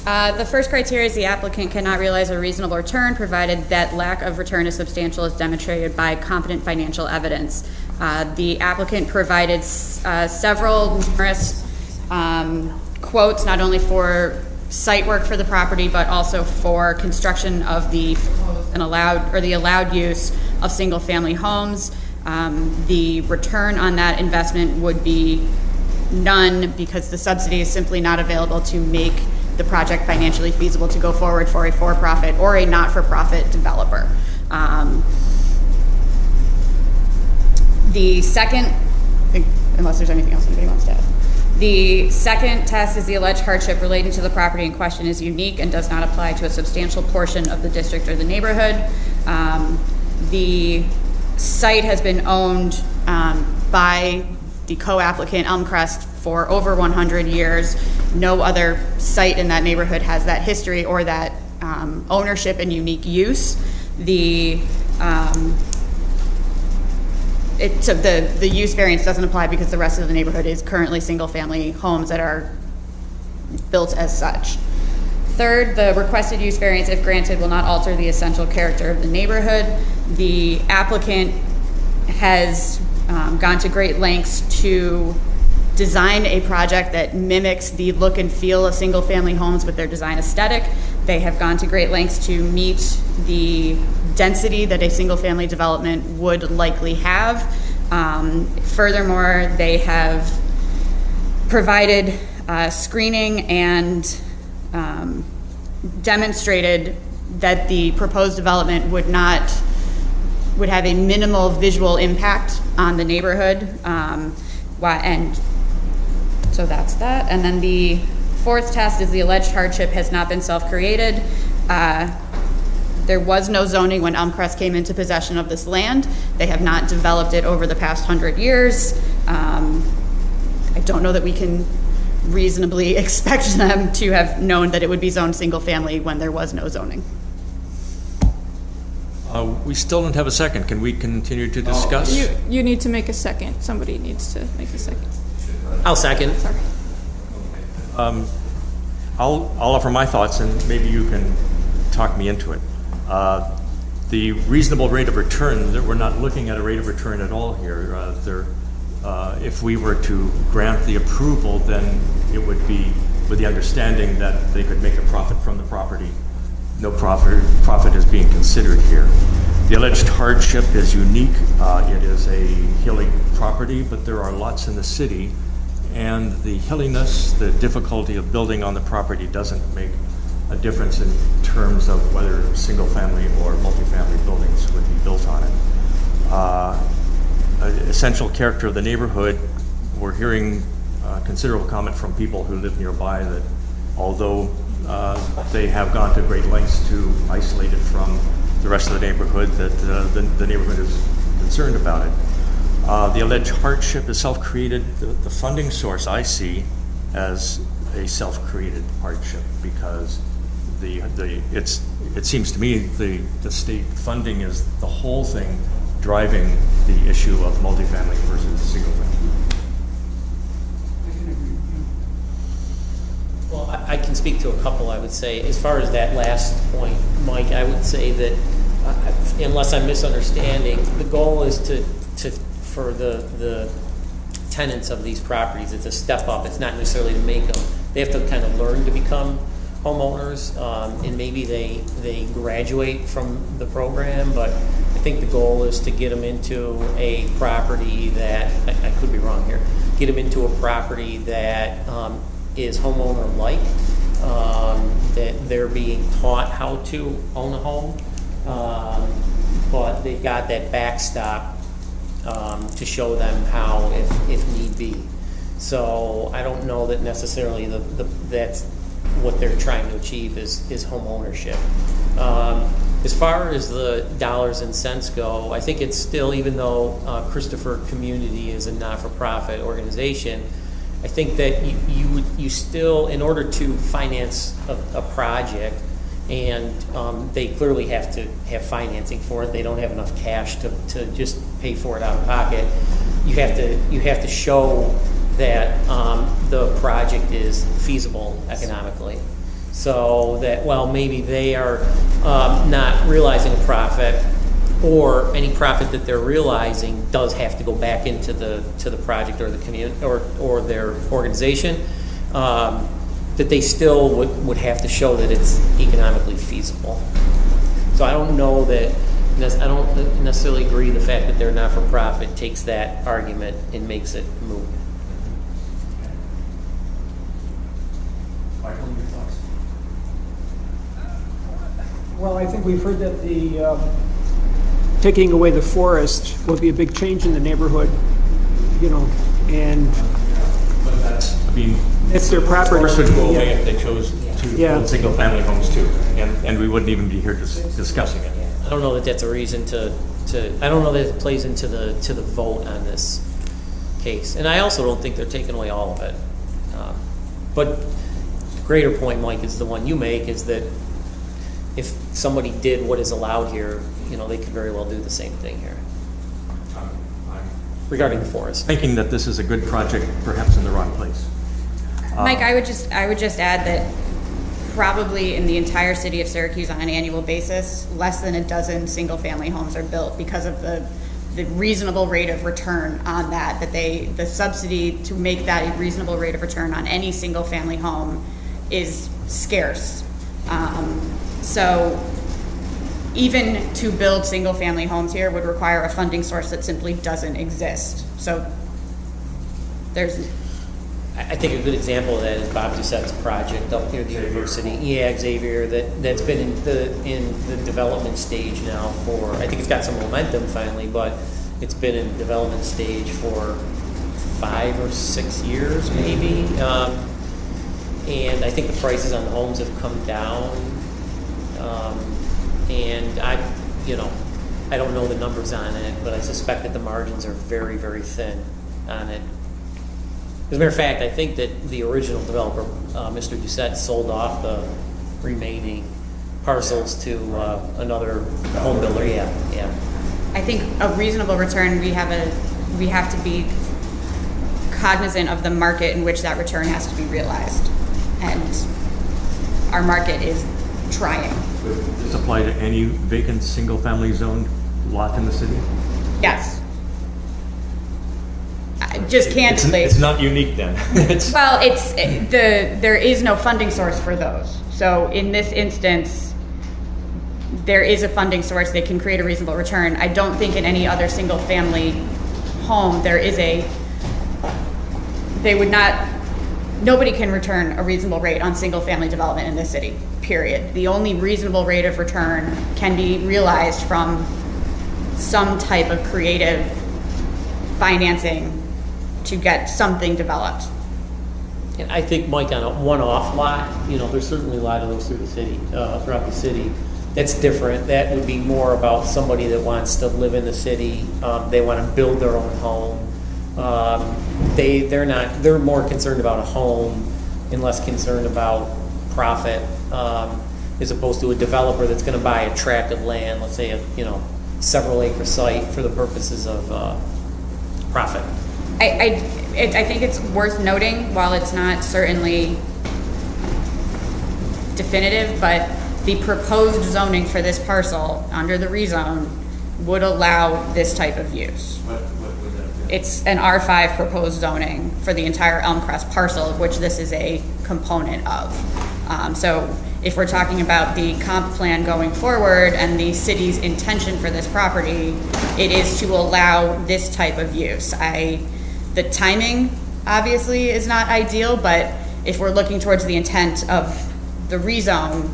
Speaker 17: The first criteria is the applicant cannot realize a reasonable return provided that lack of return is substantial as demonstrated by competent financial evidence. The applicant provided several numerous quotes, not only for site work for the property, but also for construction of the allowed use of single-family homes. The return on that investment would be none because the subsidy is simply not available to make the project financially feasible to go forward for a for-profit or a not-for-profit developer. The second, unless there's anything else anybody wants to add. The second test is the alleged hardship relating to the property in question is unique and does not apply to a substantial portion of the district or the neighborhood. The site has been owned by the co-applicant Elmcrest for over 100 years. No other site in that neighborhood has that history or that ownership and unique use. The use variance doesn't apply because the rest of the neighborhood is currently single-family homes that are built as such. Third, the requested use variance, if granted, will not alter the essential character of the neighborhood. The applicant has gone to great lengths to design a project that mimics the look and feel of single-family homes with their design aesthetic. They have gone to great lengths to meet the density that a single-family development would likely have. Furthermore, they have provided screening and demonstrated that the proposed development would have a minimal visual impact on the neighborhood. And so that's that. And then the fourth test is the alleged hardship has not been self-created. There was no zoning when Elmcrest came into possession of this land. They have not developed it over the past 100 years. I don't know that we can reasonably expect them to have known that it would be zoned single family when there was no zoning.
Speaker 6: We still don't have a second. Can we continue to discuss?
Speaker 5: You need to make a second. Somebody needs to make a second.
Speaker 2: I'll second.
Speaker 5: Sorry.
Speaker 6: I'll offer my thoughts and maybe you can talk me into it. The reasonable rate of return, that we're not looking at a rate of return at all here. If we were to grant the approval, then it would be with the understanding that they could make a profit from the property. No profit is being considered here. The alleged hardship is unique. It is a hilly property, but there are lots in the city, and the hilliness, the difficulty of building on the property doesn't make a difference in terms of whether single-family or multifamily buildings would be built on it. Essential character of the neighborhood, we're hearing considerable comment from people who live nearby that although they have gone to great lengths to isolate it from the rest of the neighborhood, that the neighborhood is concerned about it. The alleged hardship is self-created. The funding source I see as a self-created hardship because it seems to me the state funding is the whole thing driving the issue of multifamily versus single family.
Speaker 2: Well, I can speak to a couple, I would say. As far as that last point, Mike, I would say that, unless I'm misunderstanding, the goal is for the tenants of these properties, it's a step up. It's not necessarily to make them, they have to kind of learn to become homeowners, and maybe they graduate from the program, but I think the goal is to get them into a property that, I could be wrong here, get them into a property that is homeowner-like, that they're being taught how to own a home, but they've got that backstop to show them how if need be. So I don't know that necessarily that's what they're trying to achieve is home ownership. As far as the dollars and cents go, I think it's still, even though Christopher Community is a not-for-profit organization, I think that you still, in order to finance a project, and they clearly have to have financing for it. They don't have enough cash to just pay for it out of pocket. You have to show that the project is feasible economically. So that, well, maybe they are not realizing a profit, or any profit that they're realizing does have to go back into the project or the community or their organization, that they still would have to show that it's economically feasible. So I don't know that, I don't necessarily agree the fact that they're not-for-profit takes that argument and makes it moot.
Speaker 6: Michael, your thoughts?
Speaker 10: Well, I think we've heard that the taking away the forest will be a big change in the neighborhood, and
Speaker 6: But that's, I mean,
Speaker 10: it's their property.
Speaker 6: forest would go away
Speaker 10: Yeah.
Speaker 6: if they chose to
Speaker 10: Yeah.
Speaker 6: build single-family homes too, and we wouldn't even be here discussing it.
Speaker 2: I don't know that that's a reason to I don't know that it plays into the vote on this case. And I also don't think they're taking away all of it. But the greater point, Mike, is the one you make, is that if somebody did what is allowed here, they could very well do the same thing here. Regarding the forest.
Speaker 6: Thinking that this is a good project, perhaps in the wrong place.
Speaker 17: Mike, I would just add that probably in the entire city of Syracuse on an annual basis, less than a dozen single-family homes are built because of the reasonable rate of return on that the subsidy to make that a reasonable rate of return on any single-family home is scarce. So even to build single-family homes here would require a funding source that simply doesn't exist. So
Speaker 2: I think a good example of that is Bob Doucette's project up near the university. Yeah, Xavier, that's been in the development stage now for, I think it's got some momentum finally, but it's been in development stage for 5 or 6 years maybe. And I think the prices on the homes have come down. And I don't know the numbers on it, but I suspect that the margins are very, very thin on it. As a matter of fact, I think that the original developer, Mr. Doucette, sold off the remaining parcels to another home builder. Yeah.
Speaker 17: I think a reasonable return, we have to be cognizant of the market in which that return has to be realized. And our market is trying.
Speaker 6: Would this apply to any vacant single-family zoned lot in the city?
Speaker 17: Yes. Just candidly.
Speaker 6: It's not unique then.
Speaker 17: There is no funding source for those. So in this instance, there is a funding source that can create a reasonable return. I don't think in any other single family home nobody can return a reasonable rate on single family development in this city, period. The only reasonable rate of return can be realized from some type of creative financing to get something developed.
Speaker 2: And I think, Mike, on a one-off lot, there's certainly a lot of those throughout the city. That's different. That would be more about somebody that wants to live in the city. They want to build their own home. They're more concerned about a home and less concerned about profit, as opposed to a developer that's going to buy a tract of land, let's say several acre site for the purposes of profit.
Speaker 17: I think it's worth noting, while it's not certainly definitive, but the proposed zoning for this parcel under the rezone would allow this type of use.
Speaker 6: What would that be?
Speaker 17: It's an R5 proposed zoning for the entire Elmcrest parcel, of which this is a component of. So if we're talking about the comp plan going forward and the city's intention for this property, it is to allow this type of use. The timing obviously is not ideal, but if we're looking towards the intent of the rezone.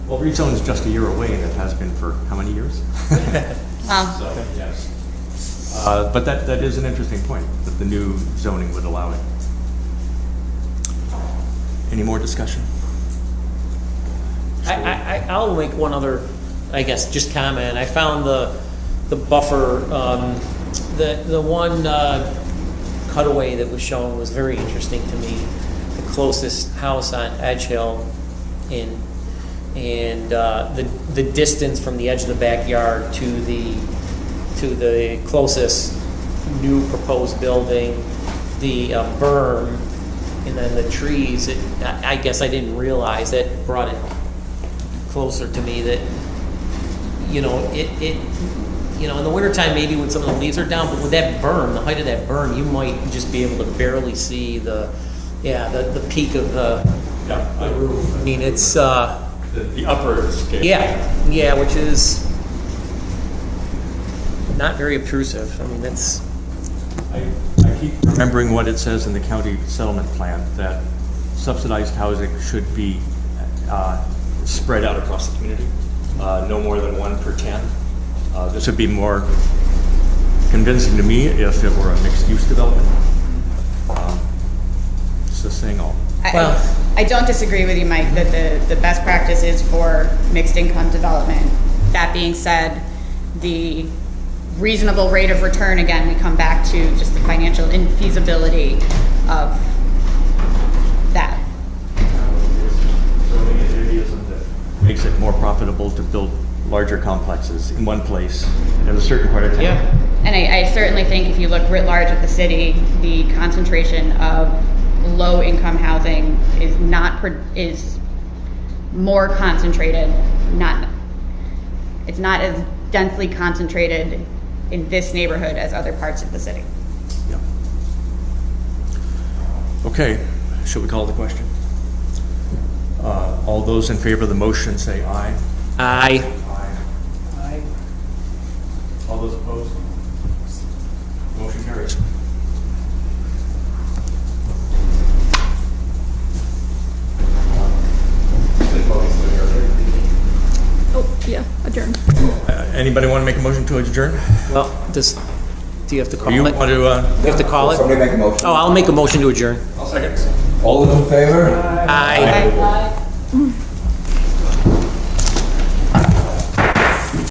Speaker 6: Well, rezone is just a year away, and it has been for how many years?
Speaker 17: Well,
Speaker 6: So, yes. But that is an interesting point, that the new zoning would allow it. Any more discussion?
Speaker 2: I'll make one other, I guess, just comment. I found the buffer, the one cutaway that was shown was very interesting to me. The closest house on Edge Hill and the distance from the edge of the backyard to the closest new proposed building the berm and then the trees, I guess I didn't realize that brought it closer to me that, you know, in the wintertime, maybe when some of the leaves are down, but with that berm, the height of that berm, you might just be able to barely see the peak of the roof. I mean, it's,
Speaker 6: The upper scale.
Speaker 2: yeah, which is not very obtrusive. I mean, that's...
Speaker 6: I keep remembering what it says in the county settlement plan, that subsidized housing should be spread out across the community, no more than 1 per 10. This would be more convincing to me if it were a mixed-use development. It's just saying all.
Speaker 17: I don't disagree with you, Mike, that the best practice is for mixed income development. That being said, the reasonable rate of return, again, we come back to just the financial infeasibility of that.
Speaker 6: Makes it more profitable to build larger complexes in one place in a certain part of town.
Speaker 2: Yeah.
Speaker 17: And I certainly think if you look writ large at the city, the concentration of low-income housing is more concentrated. It's not as densely concentrated in this neighborhood as other parts of the city.
Speaker 6: Yeah. Okay, should we call the question? All those in favor of the motion say aye.
Speaker 2: Aye.
Speaker 6: Aye. All those opposed? Motion carries.
Speaker 5: Oh, yeah, adjourn.
Speaker 6: Anybody want to make a motion to adjourn?
Speaker 2: Well, do you have to call
Speaker 6: You
Speaker 2: it?
Speaker 6: want to?
Speaker 2: You have to call it?
Speaker 1: Somebody make a motion.
Speaker 2: Oh, I'll make a motion to adjourn.
Speaker 6: I'll second.
Speaker 1: All those in favor?
Speaker 2: Aye.